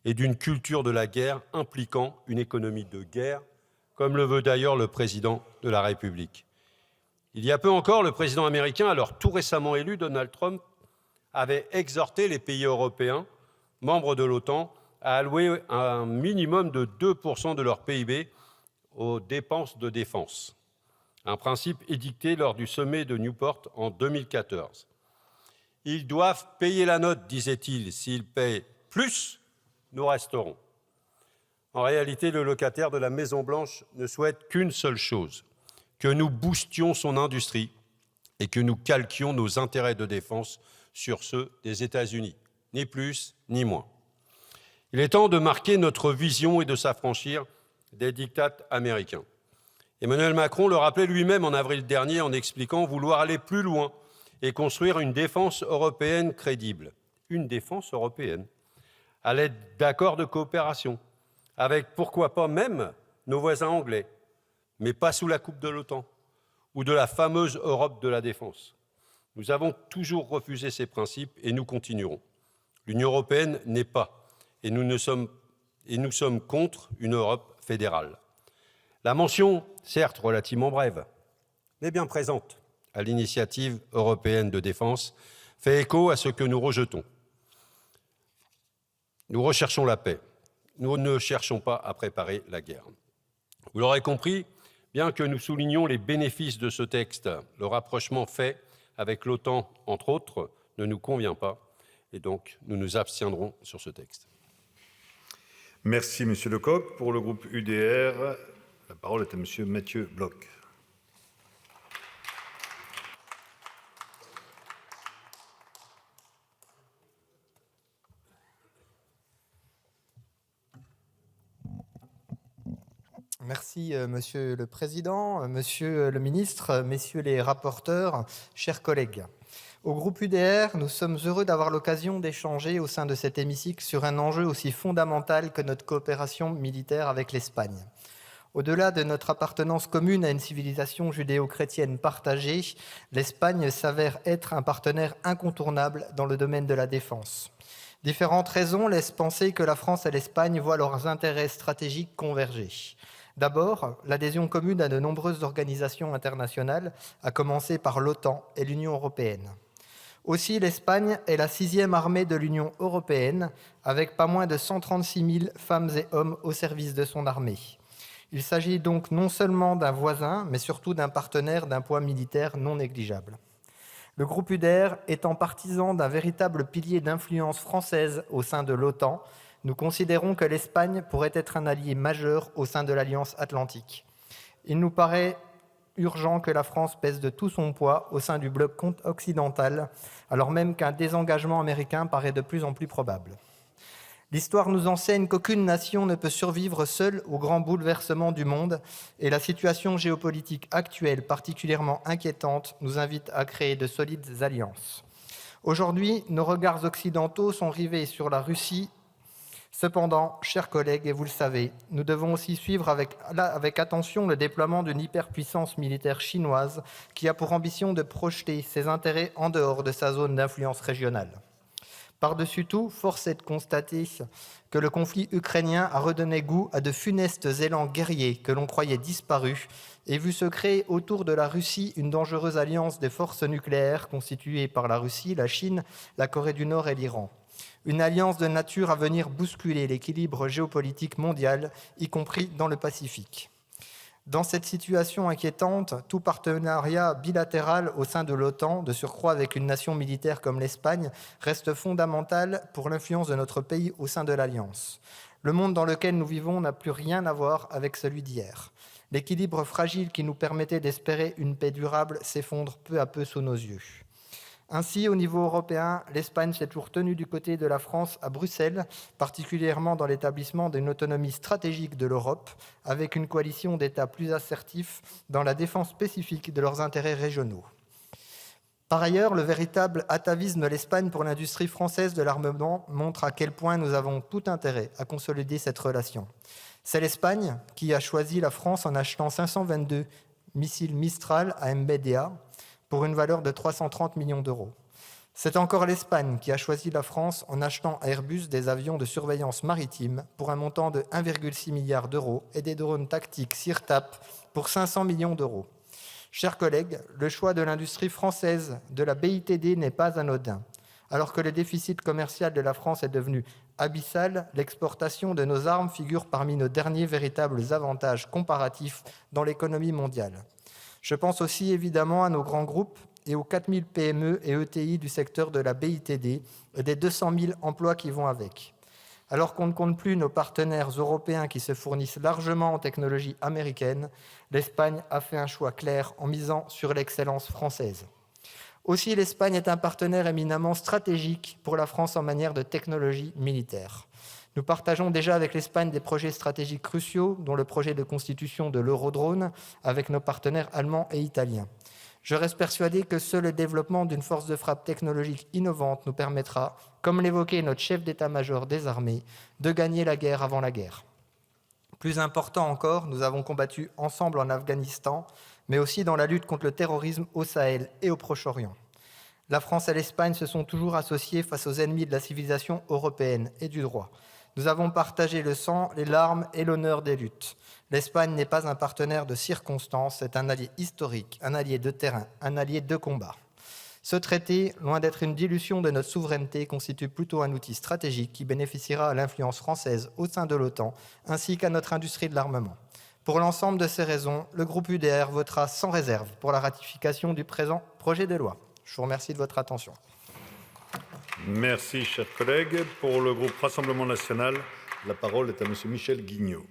et d'une culture de la guerre impliquant une économie de guerre, comme le veut d'ailleurs le président de la République. Il y a peu encore, le président américain, alors tout récemment élu, Donald Trump, avait exhorté les pays européens, membres de l'OTAN, à allouer un minimum de 2% de leur PIB aux dépenses de défense. Un principe édicté lors du sommet de Newport en 2014. Ils doivent payer la note, disait-il. S'ils paient plus, nous resterons. En réalité, le locataire de la Maison-Blanche ne souhaite qu'une seule chose, que nous boostions son industrie et que nous calquions nos intérêts de défense sur ceux des États-Unis, ni plus ni moins. Il est temps de marquer notre vision et de s'affranchir des diktats américains. Emmanuel Macron le rappelait lui-même en avril dernier en expliquant vouloir aller plus loin et construire une défense européenne crédible. Une défense européenne, à l'aide d'accords de coopération, avec pourquoi pas même nos voisins anglais, mais pas sous la coupe de l'OTAN ou de la fameuse Europe de la défense. Nous avons toujours refusé ces principes et nous continuerons. L'Union européenne n'est pas, et nous sommes contre une Europe fédérale. La mention, certes relativement brève, mais bien présente à l'initiative européenne de défense, fait écho à ce que nous rejetons. Nous recherchons la paix. Nous ne cherchons pas à préparer la guerre. Vous l'aurez compris, bien que nous soulignions les bénéfices de ce texte, le rapprochement fait avec l'OTAN, entre autres, ne nous convient pas, et donc nous nous abstiendrons sur ce texte. Merci, Monsieur Lecoq. Pour le groupe UDR, la parole est à Monsieur Mathieu Bloch. Merci, Monsieur le Président, Monsieur le Ministre, Messieurs les rapporteurs, chers collègues. Au groupe UDR, nous sommes heureux d'avoir l'occasion d'échanger au sein de cet hémicycle sur un enjeu aussi fondamental que notre coopération militaire avec l'Espagne. Au-delà de notre appartenance commune à une civilisation judéo-chrétienne partagée, l'Espagne s'avère être un partenaire incontournable dans le domaine de la défense. Différentes raisons laissent penser que la France et l'Espagne voient leurs intérêts stratégiques converger. D'abord, l'adhésion commune à de nombreuses organisations internationales, à commencer par l'OTAN et l'Union européenne. Aussi, l'Espagne est la 6e armée de l'Union européenne, avec pas moins de 136 000 femmes et hommes au service de son armée. Il s'agit donc non seulement d'un voisin, mais surtout d'un partenaire d'un poids militaire non négligeable. Le groupe UDR étant partisan d'un véritable pilier d'influence française au sein de l'OTAN, nous considérons que l'Espagne pourrait être un allié majeur au sein de l'Alliance atlantique. Il nous paraît urgent que la France pèse de tout son poids au sein du bloc occidental, alors même qu'un désengagement américain paraît de plus en plus probable. L'histoire nous enseigne qu'aucune nation ne peut survivre seule aux grands bouleversements du monde, et la situation géopolitique actuelle, particulièrement inquiétante, nous invite à créer de solides alliances. Aujourd'hui, nos regards occidentaux sont rivés sur la Russie. Cependant, chers collègues, et vous le savez, nous devons aussi suivre avec attention le déploiement d'une hyperpuissance militaire chinoise qui a pour ambition de projeter ses intérêts en dehors de sa zone d'influence régionale. Par-dessus tout, force est de constater que le conflit ukrainien a redonné goût à de funestes élans guerriers que l'on croyait disparus et vu se créer autour de la Russie une dangereuse alliance des forces nucléaires constituée par la Russie, la Chine, la Corée du Nord et l'Iran. Une alliance de nature à venir bousculer l'équilibre géopolitique mondial, y compris dans le Pacifique. Dans cette situation inquiétante, tout partenariat bilatéral au sein de l'OTAN, de surcroît avec une nation militaire comme l'Espagne, reste fondamental pour l'influence de notre pays au sein de l'Alliance. Le monde dans lequel nous vivons n'a plus rien à voir avec celui d'hier. L'équilibre fragile qui nous permettait d'espérer une paix durable s'effondre peu à peu sous nos yeux. Ainsi, au niveau européen, l'Espagne s'est toujours tenue du côté de la France à Bruxelles, particulièrement dans l'établissement d'une autonomie stratégique de l'Europe, avec une coalition d'États plus assertifs dans la défense spécifique de leurs intérêts régionaux. Par ailleurs, le véritable atavisme de l'Espagne pour l'industrie française de l'armement montre à quel point nous avons tout intérêt à consolider cette relation. C'est l'Espagne qui a choisi la France en achetant 522 missiles Mistral à MBDA, pour une valeur de 330 millions d'euros. C'est encore l'Espagne qui a choisi la France en achetant à Airbus des avions de surveillance maritime pour un montant de 1,6 milliard d'euros et des drones tactiques SIRTAP pour 500 millions d'euros. Chers collègues, le choix de l'industrie française de la BITD n'est pas anodin. Alors que le déficit commercial de la France est devenu abyssal, l'exportation de nos armes figure parmi nos derniers véritables avantages comparatifs dans l'économie mondiale. Je pense aussi évidemment à nos grands groupes et aux 4000 PME et ETI du secteur de la BITD et des 200 000 emplois qui vont avec. Alors qu'on ne compte plus nos partenaires européens qui se fournissent largement en technologie américaine, l'Espagne a fait un choix clair en misant sur l'excellence française. Aussi, l'Espagne est un partenaire éminemment stratégique pour la France en matière de technologie militaire. Nous partageons déjà avec l'Espagne des projets stratégiques cruciaux, dont le projet de constitution de l'Eurodrone avec nos partenaires allemands et italiens. Je reste persuadé que seul le développement d'une force de frappe technologique innovante nous permettra, comme l'évoquait notre chef d'état-major des armées, de gagner la guerre avant la guerre. Plus important encore, nous avons combattu ensemble en Afghanistan, mais aussi dans la lutte contre le terrorisme au Sahel et au Proche-Orient. La France et l'Espagne se sont toujours associées face aux ennemis de la civilisation européenne et du droit. Nous avons partagé le sang, les larmes et l'honneur des luttes. L'Espagne n'est pas un partenaire de circonstance, c'est un allié historique, un allié de terrain, un allié de combat. Ce traité, loin d'être une dilution de notre souveraineté, constitue plutôt un outil stratégique qui bénéficiera à l'influence française au sein de l'OTAN, ainsi qu'à notre industrie de l'armement. Pour l'ensemble de ces raisons, le groupe UDR votera sans réserve pour la ratification du présent projet de loi. Je vous remercie de votre attention. Merci, chers collègues. Pour le groupe Rassemblement national, la parole est à monsieur Michel Guignot.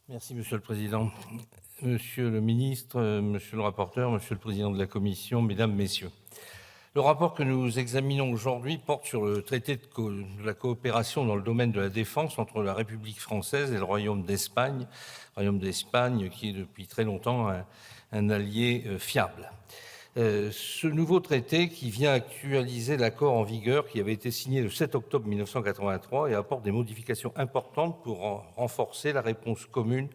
Merci, Monsieur le Président. Monsieur le Ministre, Monsieur le Rapporteur, Monsieur le Président de la Commission, Mesdames, Messieurs. Le rapport que nous examinons aujourd'hui porte sur le traité de la coopération dans le domaine de la défense entre la République française et le Royaume d'Espagne qui est depuis très longtemps un allié fiable. Ce nouveau traité qui vient actualiser l'accord en vigueur qui avait été signé le 7 octobre 1983 et apporte des modifications importantes pour renforcer la réponse commune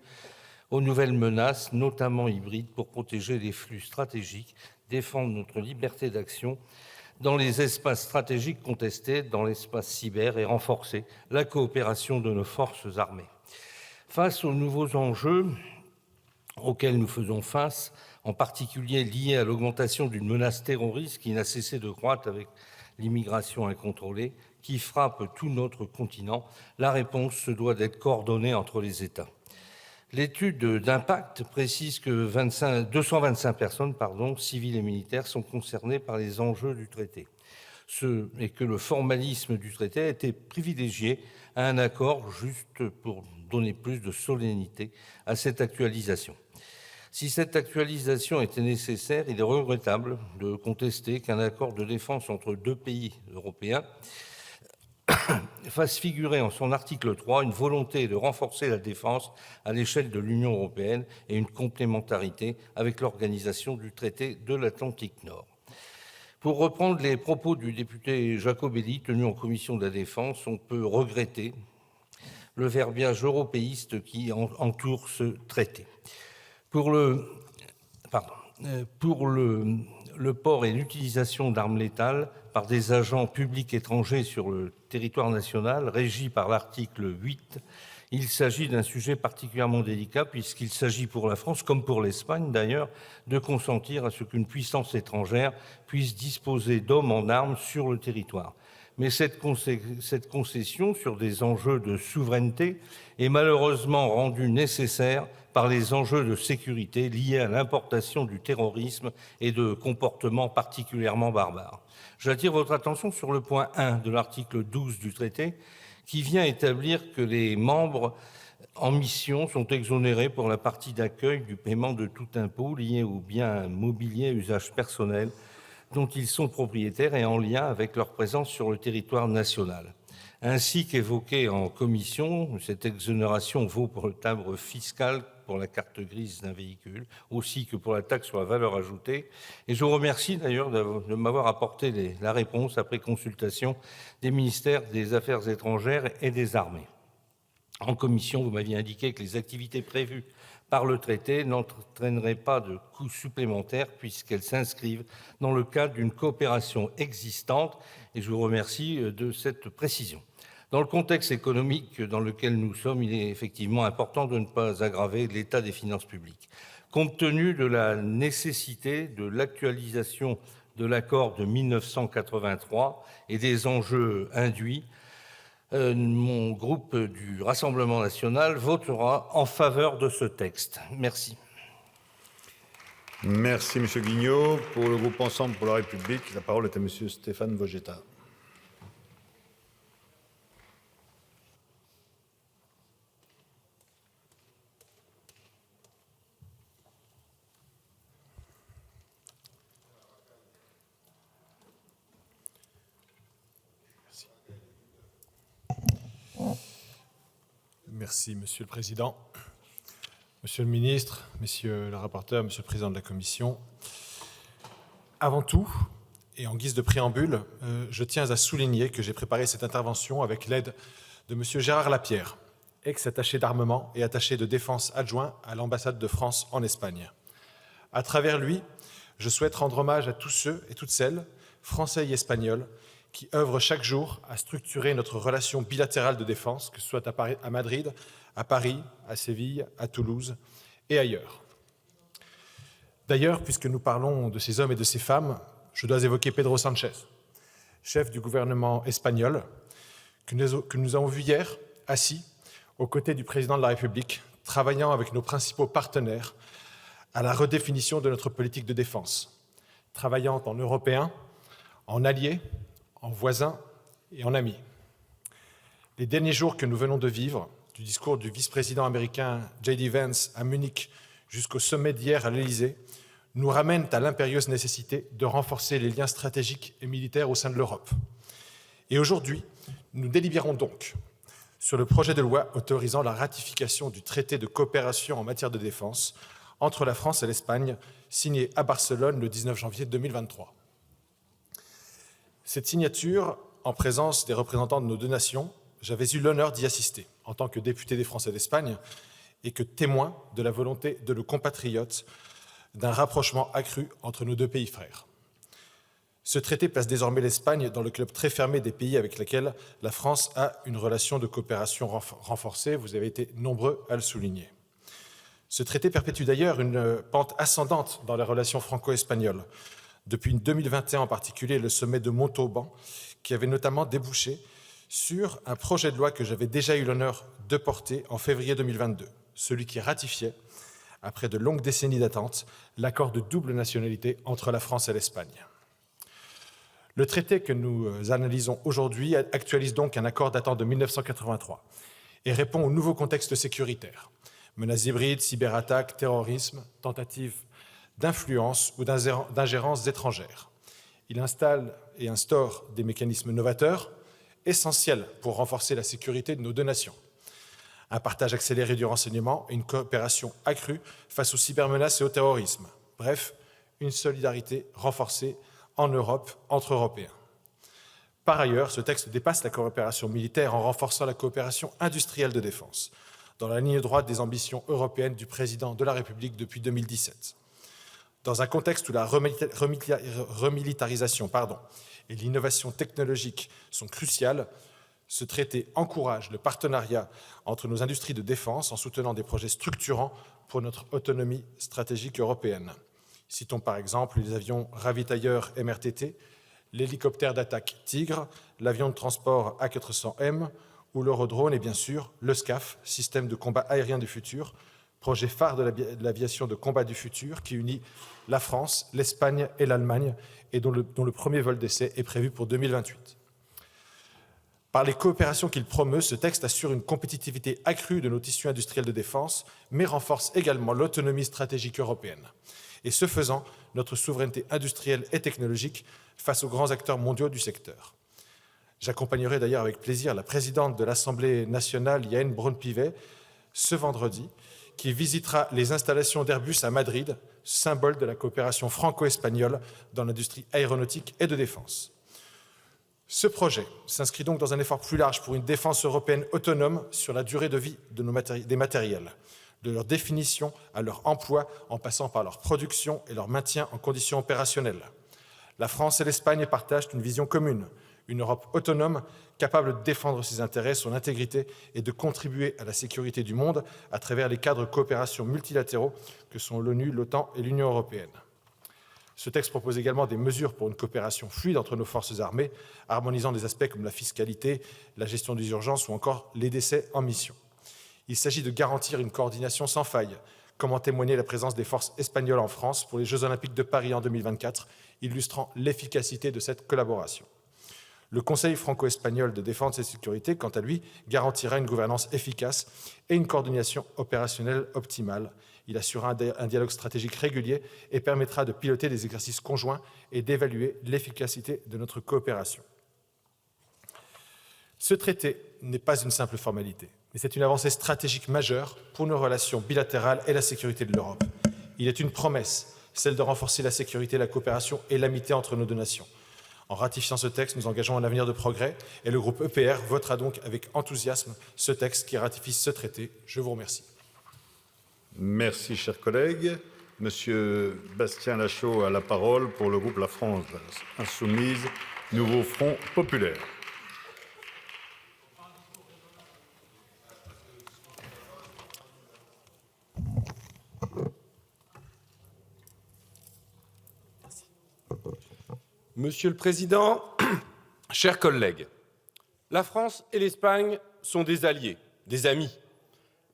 aux nouvelles menaces, notamment hybrides, pour protéger les flux stratégiques, défendre notre liberté d'action dans les espaces stratégiques contestés, dans l'espace cyber et renforcer la coopération de nos forces armées. Face aux nouveaux enjeux auxquels nous faisons face, en particulier liés à l'augmentation d'une menace terroriste qui n'a cessé de croître avec l'immigration incontrôlée, qui frappe tout notre continent, la réponse se doit d'être coordonnée entre les États. L'étude d'impact précise que 225 personnes, civiles et militaires, sont concernées par les enjeux du traité, et que le formalisme du traité a été privilégié à un accord juste pour donner plus de solennité à cette actualisation. Si cette actualisation était nécessaire, il est regrettable de contester qu'un accord de défense entre deux pays européens fasse figurer en son article 3 une volonté de renforcer la défense à l'échelle de l'Union européenne et une complémentarité avec l'organisation du traité de l'Atlantique Nord. Pour reprendre les propos du député Jacobelli tenus en commission de la Défense, on peut regretter le verbiage européiste qui entoure ce traité. Pour le port et l'utilisation d'armes létales par des agents publics étrangers sur le territoire national, régi par l'article 8, il s'agit d'un sujet particulièrement délicat puisqu'il s'agit pour la France, comme pour l'Espagne d'ailleurs, de consentir à ce qu'une puissance étrangère puisse disposer d'hommes en armes sur le territoire. Mais cette concession sur des enjeux de souveraineté est malheureusement rendue nécessaire par les enjeux de sécurité liés à l'importation du terrorisme et de comportements particulièrement barbares. J'attire votre attention sur le point 1 de l'article 12 du traité, qui vient établir que les membres en mission sont exonérés pour la partie d'accueil du paiement de tout impôt lié aux biens mobiliers à usage personnel dont ils sont propriétaires et en lien avec leur présence sur le territoire national. Ainsi qu'évoqué en commission, cette exonération vaut pour le timbre fiscal, pour la carte grise d'un véhicule, aussi que pour la taxe sur la valeur ajoutée. Et je vous remercie d'ailleurs de m'avoir apporté la réponse après consultation des ministères des Affaires étrangères et des Armées. En commission, vous m'aviez indiqué que les activités prévues par le traité n'entraîneraient pas de coûts supplémentaires puisqu'elles s'inscrivent dans le cadre d'une coopération existante, et je vous remercie de cette précision. Dans le contexte économique dans lequel nous sommes, il est effectivement important de ne pas aggraver l'état des finances publiques. Compte tenu de la nécessité de l'actualisation de l'accord de 1983 et des enjeux induits, mon groupe du Rassemblement national votera en faveur de ce texte. Merci. Merci, M. Guignot. Pour le groupe Ensemble pour la République, la parole est à M. Stéphane Vojetta. Merci, Monsieur le Président. Monsieur le Ministre, Messieurs les rapporteurs, Monsieur le Président de la Commission. Avant tout, et en guise de préambule, je tiens à souligner que j'ai préparé cette intervention avec l'aide de Monsieur Gérard Lapierre, ex-attaché d'armement et attaché de défense adjoint à l'ambassade de France en Espagne. À travers lui, je souhaite rendre hommage à tous ceux et toutes celles, français et espagnols, qui œuvrent chaque jour à structurer notre relation bilatérale de défense, que ce soit à Madrid, à Paris, à Séville, à Toulouse et ailleurs. D'ailleurs, puisque nous parlons de ces hommes et de ces femmes, je dois évoquer Pedro Sánchez, chef du gouvernement espagnol, que nous avons vu hier assis aux côtés du président de la République, travaillant avec nos principaux partenaires à la redéfinition de notre politique de défense, travaillant en Européens, en alliés, en voisins et en amis. Les derniers jours que nous venons de vivre, du discours du vice-président américain J.D. Vance à Munich jusqu'au sommet d'hier à l'Élysée, nous ramènent à l'impérieuse nécessité de renforcer les liens stratégiques et militaires au sein de l'Europe. Et aujourd'hui, nous délibérons donc sur le projet de loi autorisant la ratification du traité de coopération en matière de défense entre la France et l'Espagne, signé à Barcelone le 19 janvier 2023. Cette signature, en présence des représentants de nos deux nations, j'avais eu l'honneur d'y assister en tant que député des Français d'Espagne et que témoin de la volonté de nos compatriotes d'un rapprochement accru entre nos deux pays frères. Ce traité place désormais l'Espagne dans le club très fermé des pays avec lesquels la France a une relation de coopération renforcée. Vous avez été nombreux à le souligner. Ce traité perpétue d'ailleurs une pente ascendante dans les relations franco-espagnoles. Depuis 2021 en particulier, le sommet de Montauban, qui avait notamment débouché sur un projet de loi que j'avais déjà eu l'honneur de porter en février 2022, celui qui ratifiait, après de longues décennies d'attente, l'accord de double nationalité entre la France et l'Espagne. Le traité que nous analysons aujourd'hui actualise donc un accord datant de 1983 et répond au nouveau contexte sécuritaire. Menaces hybrides, cyberattaques, terrorisme, tentatives d'influence ou d'ingérence étrangères. Il installe et instaure des mécanismes novateurs essentiels pour renforcer la sécurité de nos deux nations. Un partage accéléré du renseignement et une coopération accrue face aux cybermenaces et au terrorisme. Bref, une solidarité renforcée en Europe, entre Européens. Par ailleurs, ce texte dépasse la coopération militaire en renforçant la coopération industrielle de défense, dans la ligne droite des ambitions européennes du président de la République depuis 2017. Dans un contexte où la remilitarisation et l'innovation technologique sont cruciales, ce traité encourage le partenariat entre nos industries de défense en soutenant des projets structurants pour notre autonomie stratégique européenne. Citons par exemple les avions ravitailleurs MRTT, l'hélicoptère d'attaque Tigre, l'avion de transport A400M ou l'Eurodrone et bien sûr le SCAF, système de combat aérien du futur, projet phare de l'aviation de combat du futur qui unit la France, l'Espagne et l'Allemagne et dont le premier vol d'essai est prévu pour 2028. Par les coopérations qu'il promeut, ce texte assure une compétitivité accrue de nos tissus industriels de défense, mais renforce également l'autonomie stratégique européenne. Et ce faisant, notre souveraineté industrielle et technologique face aux grands acteurs mondiaux du secteur. J'accompagnerai d'ailleurs avec plaisir la présidente de l'Assemblée nationale, Yaël Braun-Pivet, ce vendredi, qui visitera les installations d'Airbus à Madrid, symbole de la coopération franco-espagnole dans l'industrie aéronautique et de défense. Ce projet s'inscrit donc dans un effort plus large pour une défense européenne autonome sur la durée de vie des matériels, de leur définition à leur emploi en passant par leur production et leur maintien en conditions opérationnelles. La France et l'Espagne partagent une vision commune, une Europe autonome capable de défendre ses intérêts, son intégrité et de contribuer à la sécurité du monde à travers les cadres de coopération multilatéraux que sont l'ONU, l'OTAN et l'Union européenne. Ce texte propose également des mesures pour une coopération fluide entre nos forces armées, harmonisant des aspects comme la fiscalité, la gestion des urgences ou encore les décès en mission. Il s'agit de garantir une coordination sans faille, comme en témoignait la présence des forces espagnoles en France pour les Jeux Olympiques de Paris en 2024, illustrant l'efficacité de cette collaboration. Le Conseil franco-espagnol de défense et de sécurité, quant à lui, garantira une gouvernance efficace et une coordination opérationnelle optimale. Il assurera un dialogue stratégique régulier et permettra de piloter des exercices conjoints et d'évaluer l'efficacité de notre coopération. Ce traité n'est pas une simple formalité, mais c'est une avancée stratégique majeure pour nos relations bilatérales et la sécurité de l'Europe. Il est une promesse, celle de renforcer la sécurité, la coopération et l'amitié entre nos deux nations. En ratifiant ce texte, nous engageons un avenir de progrès et le groupe EPR votera donc avec enthousiasme ce texte qui ratifie ce traité. Je vous remercie. Merci, chers collègues. Monsieur Bastien Lachaud a la parole pour le groupe La France Insoumise, Nouveau Front Populaire. Monsieur le Président, chers collègues, la France et l'Espagne sont des alliés, des amis.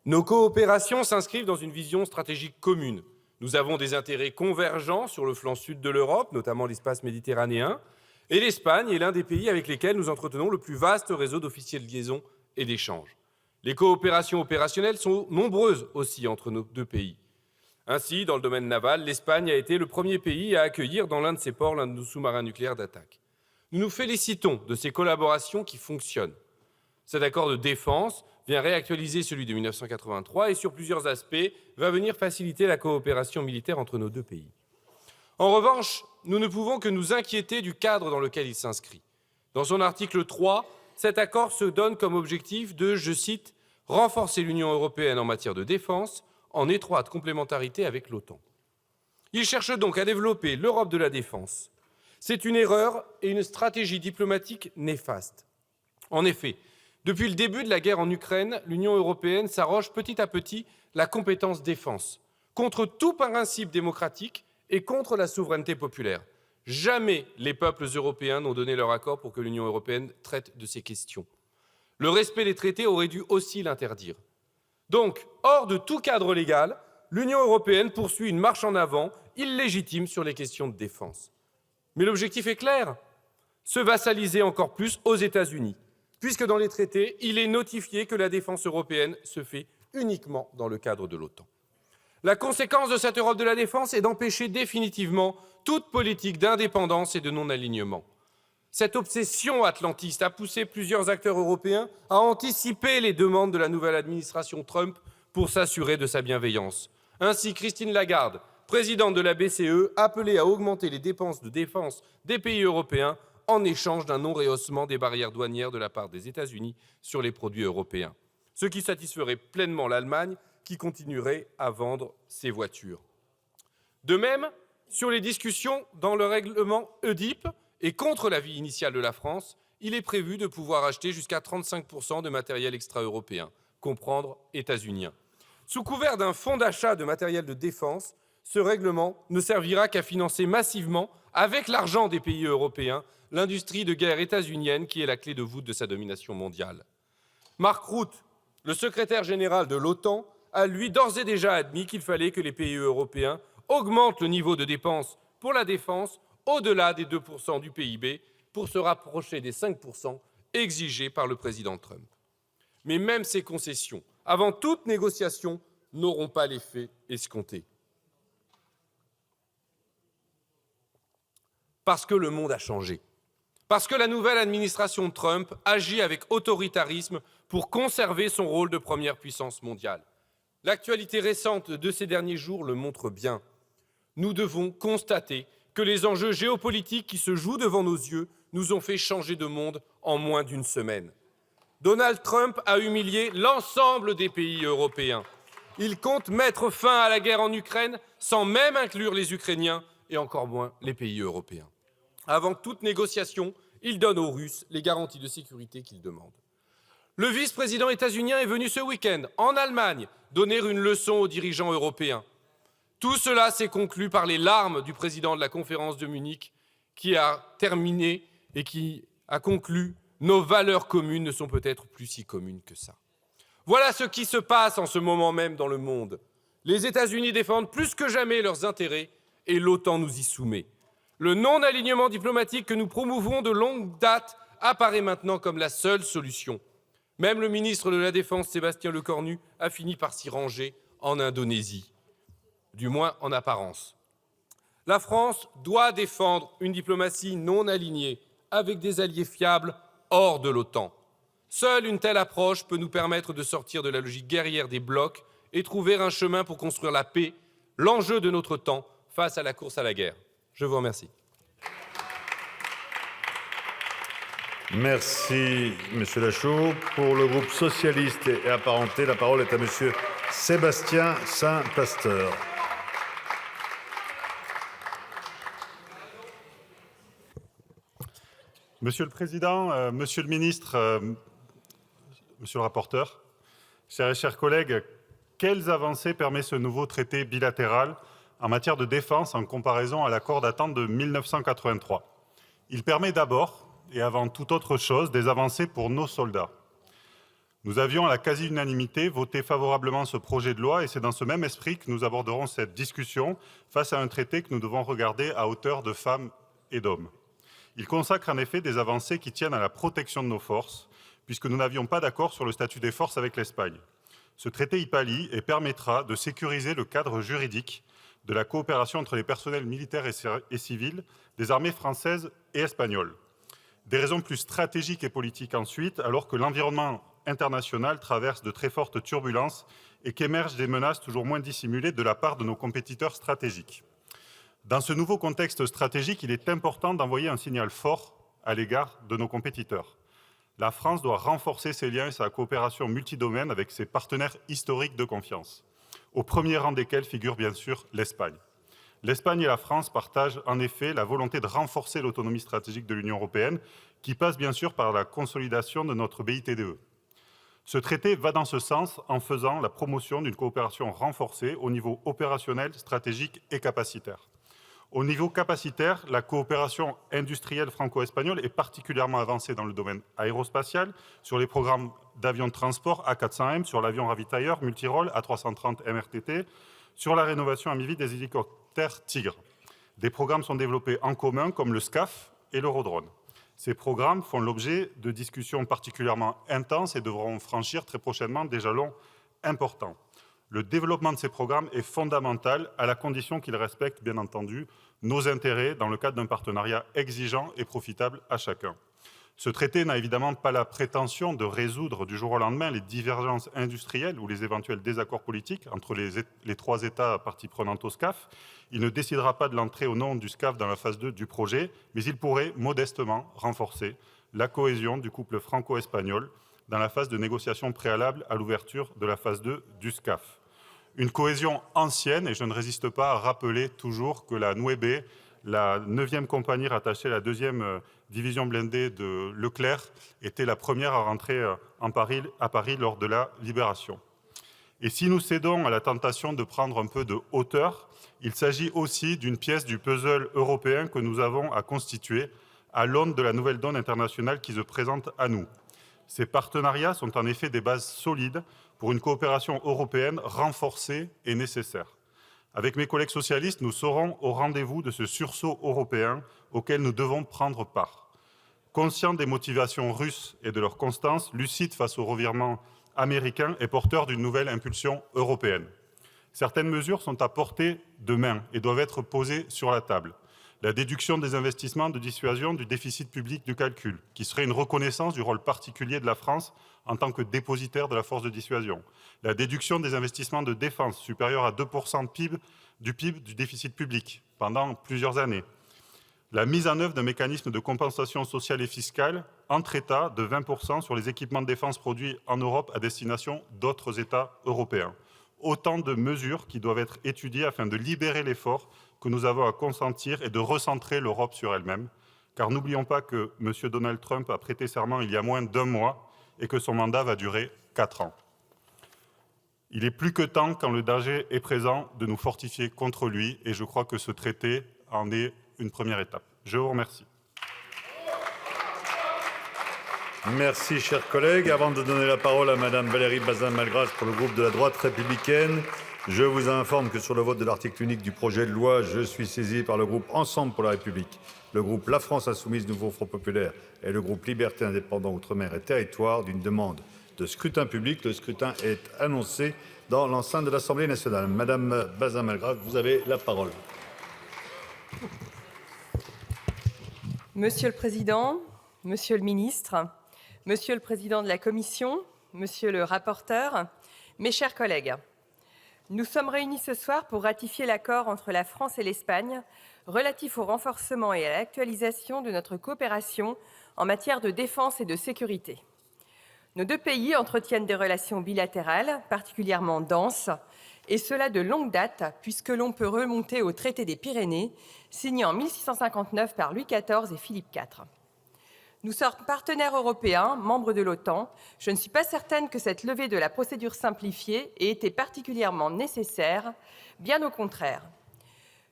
Nos coopérations s'inscrivent dans une vision stratégique commune. Nous avons des intérêts convergents sur le flanc sud de l'Europe, notamment l'espace méditerranéen, et l'Espagne est l'un des pays avec lesquels nous entretenons le plus vaste réseau d'officiers de liaison et d'échange. Les coopérations opérationnelles sont nombreuses aussi entre nos deux pays. Ainsi, dans le domaine naval, l'Espagne a été le premier pays à accueillir dans l'un de ses ports l'un de nos sous-marins nucléaires d'attaque. Nous nous félicitons de ces collaborations qui fonctionnent. Cet accord de défense vient réactualiser celui de 1983 et sur plusieurs aspects va venir faciliter la coopération militaire entre nos deux pays. En revanche, nous ne pouvons que nous inquiéter du cadre dans lequel il s'inscrit. Dans son article 3, cet accord se donne comme objectif de, je cite, « renforcer l'Union européenne en matière de défense en étroite complémentarité avec l'OTAN ». Il cherche donc à développer l'Europe de la défense. C'est une erreur et une stratégie diplomatique néfaste. En effet, depuis le début de la guerre en Ukraine, l'Union européenne s'arroge petit à petit la compétence défense, contre tout principe démocratique et contre la souveraineté populaire. Jamais les peuples européens n'ont donné leur accord pour que l'Union européenne traite de ces questions. Le respect des traités aurait dû aussi l'interdire. Donc, hors de tout cadre légal, l'Union européenne poursuit une marche en avant illégitime sur les questions de défense. Mais l'objectif est clair, se vassaliser encore plus aux États-Unis, puisque dans les traités, il est notifié que la défense européenne se fait uniquement dans le cadre de l'OTAN. La conséquence de cette Europe de la défense est d'empêcher définitivement toute politique d'indépendance et de non-alignement. Cette obsession atlantiste a poussé plusieurs acteurs européens à anticiper les demandes de la nouvelle administration Trump pour s'assurer de sa bienveillance. Ainsi, Christine Lagarde, présidente de la BCE, appelait à augmenter les dépenses de défense des pays européens en échange d'un non-rehaussement des barrières douanières de la part des États-Unis sur les produits européens, ce qui satisferait pleinement l'Allemagne qui continuerait à vendre ses voitures. De même, sur les discussions dans le règlement EDIP et contre l'avis initial de la France, il est prévu de pouvoir acheter jusqu'à 35% de matériel extra-européen, comprendre états-unien. Sous couvert d'un fonds d'achat de matériel de défense, ce règlement ne servira qu'à financer massivement, avec l'argent des pays européens, l'industrie de guerre états-unienne qui est la clé de voûte de sa domination mondiale. Mark Rutte, le secrétaire général de l'OTAN, a lui d'ores et déjà admis qu'il fallait que les pays européens augmentent le niveau de dépenses pour la défense au-delà des 2% du PIB pour se rapprocher des 5% exigés par le président Trump. Mais même ces concessions, avant toute négociation, n'auront pas l'effet escompté. Parce que le monde a changé. Parce que la nouvelle administration Trump agit avec autoritarisme pour conserver son rôle de première puissance mondiale. L'actualité récente de ces derniers jours le montre bien. Nous devons constater que les enjeux géopolitiques qui se jouent devant nos yeux nous ont fait changer de monde en moins d'une semaine. Donald Trump a humilié l'ensemble des pays européens. Il compte mettre fin à la guerre en Ukraine sans même inclure les Ukrainiens et encore moins les pays européens. Avant toute négociation, il donne aux Russes les garanties de sécurité qu'ils demandent. Le vice-président états-unien est venu ce week-end, en Allemagne, donner une leçon aux dirigeants européens. Tout cela s'est conclu par les larmes du président de la conférence de Munich, qui a terminé et qui a conclu « Nos valeurs communes ne sont peut-être plus si communes que ça ». Voilà ce qui se passe en ce moment même dans le monde. Les États-Unis défendent plus que jamais leurs intérêts et l'OTAN nous y soumet. Le non-alignement diplomatique que nous promouvons de longue date apparaît maintenant comme la seule solution. Même le ministre de la Défense, Sébastien Lecornu, a fini par s'y ranger en Indonésie, du moins en apparence. La France doit défendre une diplomatie non alignée, avec des alliés fiables hors de l'OTAN. Seule une telle approche peut nous permettre de sortir de la logique guerrière des blocs et trouver un chemin pour construire la paix, l'enjeu de notre temps face à la course à la guerre. Je vous remercie. Merci, Monsieur Lachaud. Pour le groupe socialiste et apparenté, la parole est à Monsieur Sébastien Saint-Pasteur. Monsieur le Président, Monsieur le Ministre, Monsieur le rapporteur, chers collègues, quelles avancées permet ce nouveau traité bilatéral en matière de défense en comparaison à l'accord datant de 1983 ? Il permet d'abord, et avant toute autre chose, des avancées pour nos soldats. Nous avions à la quasi-unanimité voté favorablement ce projet de loi et c'est dans ce même esprit que nous aborderons cette discussion face à un traité que nous devons regarder à hauteur de femmes et d'hommes. Il consacre en effet des avancées qui tiennent à la protection de nos forces, puisque nous n'avions pas d'accord sur le statut des forces avec l'Espagne. Ce traité y pallie et permettra de sécuriser le cadre juridique de la coopération entre les personnels militaires et civils des armées françaises et espagnoles. Des raisons plus stratégiques et politiques ensuite, alors que l'environnement international traverse de très fortes turbulences et qu'émergent des menaces toujours moins dissimulées de la part de nos compétiteurs stratégiques. Dans ce nouveau contexte stratégique, il est important d'envoyer un signal fort à l'égard de nos compétiteurs. La France doit renforcer ses liens et sa coopération multidomaine avec ses partenaires historiques de confiance, au premier rang desquels figure bien sûr l'Espagne. L'Espagne et la France partagent en effet la volonté de renforcer l'autonomie stratégique de l'Union européenne, qui passe bien sûr par la consolidation de notre BITDE. Ce traité va dans ce sens en faisant la promotion d'une coopération renforcée au niveau opérationnel, stratégique et capacitaire. Au niveau capacitaire, la coopération industrielle franco-espagnole est particulièrement avancée dans le domaine aérospatial, sur les programmes d'avions de transport A400M, sur l'avion ravitailleur multirôle A330 MRTT, sur la rénovation à mi-vie des hélicoptères Tigre. Des programmes sont développés en commun comme le SCAF et l'Eurodrone. Ces programmes font l'objet de discussions particulièrement intenses et devront franchir très prochainement des jalons importants. Le développement de ces programmes est fondamental, à la condition qu'ils respectent, bien entendu, nos intérêts dans le cadre d'un partenariat exigeant et profitable à chacun. Ce traité n'a évidemment pas la prétention de résoudre du jour au lendemain les divergences industrielles ou les éventuels désaccords politiques entre les 3 États parties prenantes au SCAF. Il ne décidera pas de l'entrée au nom du SCAF dans la phase 2 du projet, mais il pourrait modestement renforcer la cohésion du couple franco-espagnol dans la phase de négociation préalable à l'ouverture de la phase 2 du SCAF. Une cohésion ancienne, et je ne résiste pas à rappeler toujours que la Nueve, la 9e compagnie rattachée à la 2e division blindée de Leclerc, était la première à rentrer à Paris lors de la Libération. Et si nous cédons à la tentation de prendre un peu de hauteur, il s'agit aussi d'une pièce du puzzle européen que nous avons à constituer à l'aune de la nouvelle donne internationale qui se présente à nous. Ces partenariats sont en effet des bases solides pour une coopération européenne renforcée et nécessaire. Avec mes collègues socialistes, nous serons au rendez-vous de ce sursaut européen auquel nous devons prendre part. Conscients des motivations russes et de leur constance, lucides face au revirement américain et porteurs d'une nouvelle impulsion européenne. Certaines mesures sont à portée de main et doivent être posées sur la table. La déduction des investissements de dissuasion du déficit public du calcul, qui serait une reconnaissance du rôle particulier de la France en tant que dépositaire de la force de dissuasion. La déduction des investissements de défense, supérieurs à 2% du PIB du déficit public pendant plusieurs années. La mise en œuvre d'un mécanisme de compensation sociale et fiscale entre États de 20% sur les équipements de défense produits en Europe à destination d'autres États européens. Autant de mesures qui doivent être étudiées afin de libérer l'effort que nous avons à consentir et de recentrer l'Europe sur elle-même. Car n'oublions pas que M. Donald Trump a prêté serment il y a moins d'1 mois et que son mandat va durer 4 ans. Il est plus que temps, quand le danger est présent, de nous fortifier contre lui et je crois que ce traité en est une première étape. Je vous remercie. Merci, chers collègues. Avant de donner la parole à Madame Valérie Bazin-Malgras pour le groupe de la droite républicaine, je vous informe que sur le vote de l'article unique du projet de loi, je suis saisi par le groupe Ensemble pour la République, le groupe La France Insoumise Nouveau Front Populaire et le groupe Liberté Indépendants Outre-mer et Territoires d'une demande de scrutin public. Le scrutin est annoncé dans l'enceinte de l'Assemblée nationale. Madame Bazin-Malgras, vous avez la parole. Monsieur le Président, Monsieur le Ministre, Monsieur le Président de la Commission, Monsieur le rapporteur, mes chers collègues, nous sommes réunis ce soir pour ratifier l'accord entre la France et l'Espagne relatif au renforcement et à l'actualisation de notre coopération en matière de défense et de sécurité. Nos 2 pays entretiennent des relations bilatérales particulièrement denses, et cela de longue date, puisque l'on peut remonter au traité des Pyrénées, signé en 1659 par Louis XIV et Philippe IV. Nous sommes partenaires européens, membres de l'OTAN. Je ne suis pas certaine que cette levée de la procédure simplifiée ait été particulièrement nécessaire, bien au contraire.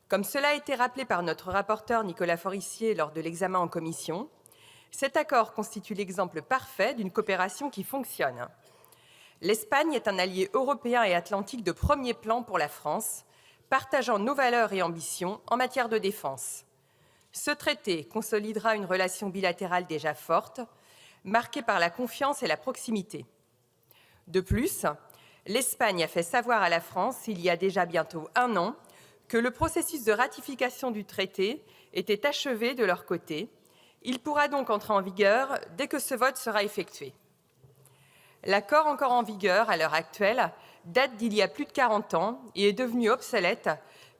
Comme cela a été rappelé par notre rapporteur Nicolas Forissier lors de l'examen en commission, cet accord constitue l'exemple parfait d'une coopération qui fonctionne. L'Espagne est un allié européen et atlantique de premier plan pour la France, partageant nos valeurs et ambitions en matière de défense. Ce traité consolidera une relation bilatérale déjà forte, marquée par la confiance et la proximité. De plus, l'Espagne a fait savoir à la France, il y a déjà bientôt 1 an, que le processus de ratification du traité était achevé de leur côté. Il pourra donc entrer en vigueur dès que ce vote sera effectué. L'accord encore en vigueur à l'heure actuelle date d'il y a plus de 40 ans et est devenu obsolète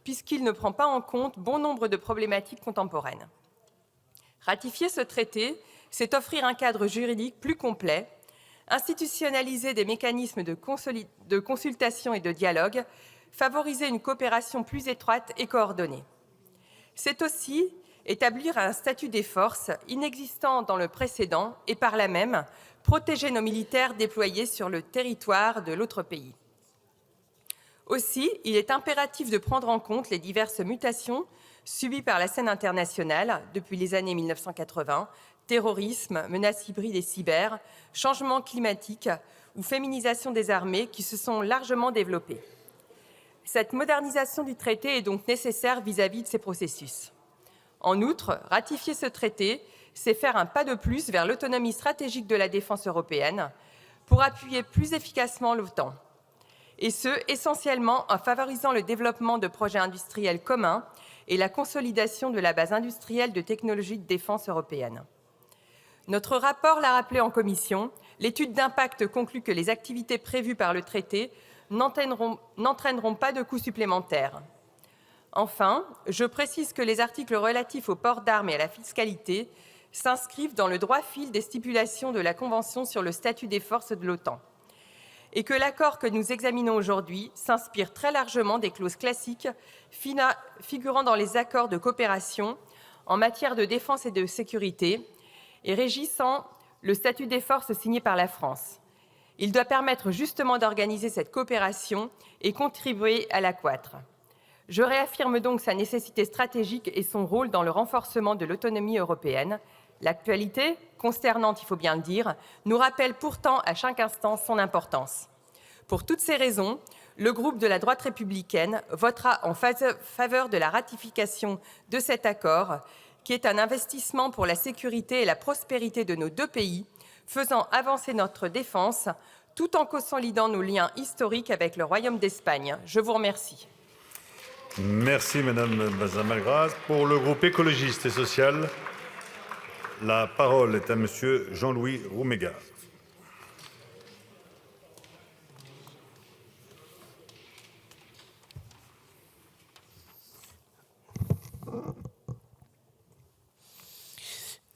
puisqu'il ne prend pas en compte bon nombre de problématiques contemporaines. Ratifier ce traité, c'est offrir un cadre juridique plus complet, institutionnaliser des mécanismes de consultation et de dialogue, favoriser une coopération plus étroite et coordonnée. C'est aussi établir un statut des forces inexistant dans le précédent et par là même protéger nos militaires déployés sur le territoire de l'autre pays. Aussi, il est impératif de prendre en compte les diverses mutations subies par la scène internationale depuis les années 1980, terrorisme, menaces hybrides et cyber, changement climatique ou féminisation des armées qui se sont largement développées. Cette modernisation du traité est donc nécessaire vis-à-vis de ces processus. En outre, ratifier ce traité, c'est faire un pas de plus vers l'autonomie stratégique de la défense européenne pour appuyer plus efficacement l'OTAN. et ce, essentiellement en favorisant le développement de projets industriels communs et la consolidation de la base industrielle de technologie de défense européenne. Notre rapport l'a rappelé en commission, l'étude d'impact conclut que les activités prévues par le traité n'entraîneront pas de coûts supplémentaires. Enfin, je précise que les articles relatifs au port d'armes et à la fiscalité s'inscrivent dans le droit fil des stipulations de la Convention sur le statut des forces de l'OTAN et que l'accord que nous examinons aujourd'hui s'inspire très largement des clauses classiques figurant dans les accords de coopération en matière de défense et de sécurité et régissant le statut des forces signé par la France. Il doit permettre justement d'organiser cette coopération et contribuer à l'accroître. Je réaffirme donc sa nécessité stratégique et son rôle dans le renforcement de l'autonomie européenne. L'actualité, consternante il faut bien le dire, nous rappelle pourtant à chaque instant son importance. Pour toutes ces raisons, le groupe de la droite républicaine votera en faveur de la ratification de cet accord, qui est un investissement pour la sécurité et la prospérité de nos deux pays, faisant avancer notre défense, tout en consolidant nos liens historiques avec le Royaume d'Espagne. Je vous remercie. Merci Madame Bazin-Malgras. Pour le groupe écologiste et social, la parole est à Monsieur Jean-Louis Rouméga.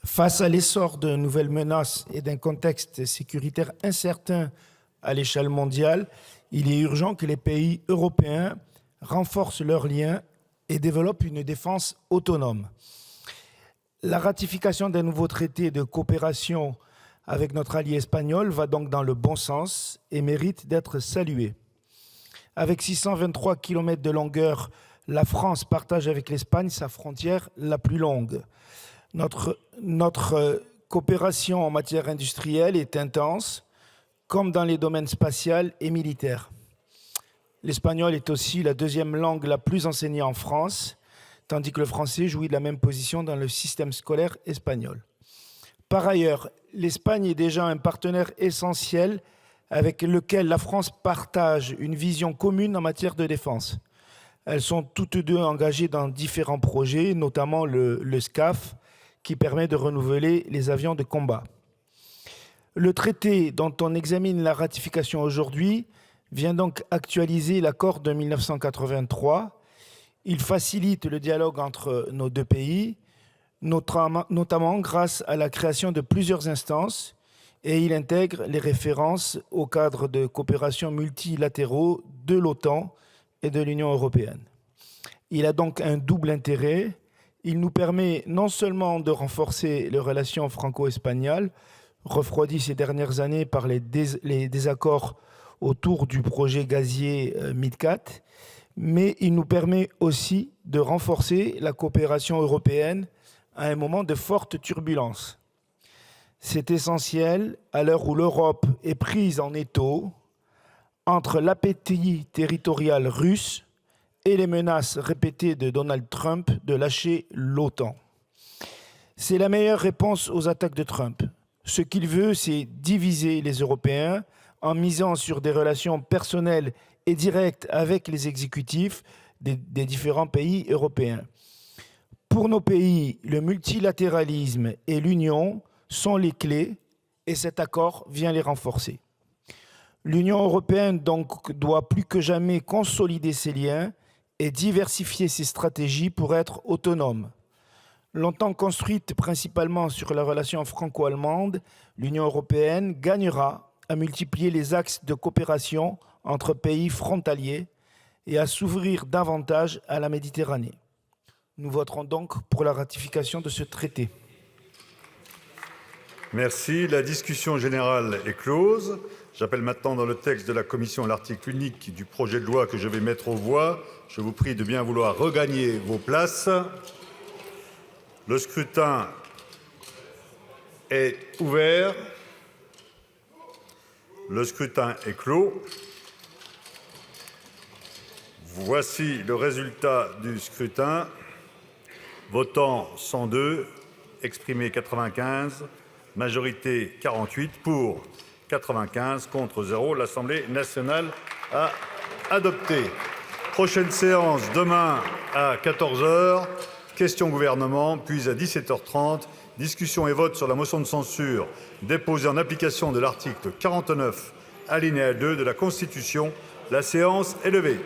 Face à l'essor de nouvelles menaces et d'un contexte sécuritaire incertain à l'échelle mondiale, il est urgent que les pays européens renforcent leurs liens et développent une défense autonome. La ratification d'un nouveau traité de coopération avec notre allié espagnol va donc dans le bon sens et mérite d'être saluée. Avec 623 km de longueur, la France partage avec l'Espagne sa frontière la plus longue. Notre coopération en matière industrielle est intense, comme dans les domaines spatial et militaire. L'espagnol est aussi la deuxième langue la plus enseignée en France, tandis que le français jouit de la même position dans le système scolaire espagnol. Par ailleurs, l'Espagne est déjà un partenaire essentiel avec lequel la France partage une vision commune en matière de défense. Elles sont toutes deux engagées dans différents projets, notamment le SCAF, qui permet de renouveler les avions de combat. Le traité dont on examine la ratification aujourd'hui vient donc actualiser l'accord de 1983. Il facilite le dialogue entre nos deux pays, notamment grâce à la création de plusieurs instances, et il intègre les références au cadre de coopération multilatéraux de l'OTAN et de l'Union européenne. Il a donc un double intérêt. Il nous permet non seulement de renforcer les relations franco-espagnoles, refroidies ces dernières années par les désaccords autour du projet gazier MidCat, mais il nous permet aussi de renforcer la coopération européenne à un moment de forte turbulence. C'est essentiel à l'heure où l'Europe est prise en étau entre l'appétit territorial russe et les menaces répétées de Donald Trump de lâcher l'OTAN. C'est la meilleure réponse aux attaques de Trump. Ce qu'il veut, c'est diviser les Européens en misant sur des relations personnelles et directes avec les exécutifs des différents pays européens. Pour nos pays, le multilatéralisme et l'union sont les clés et cet accord vient les renforcer. L'Union européenne donc doit plus que jamais consolider ses liens et diversifier ses stratégies pour être autonome. Longtemps construite principalement sur la relation franco-allemande, l'Union européenne gagnera à multiplier les axes de coopération entre pays frontaliers et à s'ouvrir davantage à la Méditerranée. Nous voterons donc pour la ratification de ce traité. Merci. La discussion générale est close. J'appelle maintenant dans le texte de la Commission l'article unique du projet de loi que je vais mettre aux voix. Je vous prie de bien vouloir regagner vos places. Le scrutin est ouvert. Le scrutin est clos. Voici le résultat du scrutin. Votant 102, exprimé 95, majorité 48, pour 95, contre 0. L'Assemblée nationale a adopté. Prochaine séance demain à 14 h. Questions au gouvernement, puis à 17 h 30. Discussion et vote sur la motion de censure déposée en application de l'article 49, alinéa 2 de la Constitution. La séance est levée.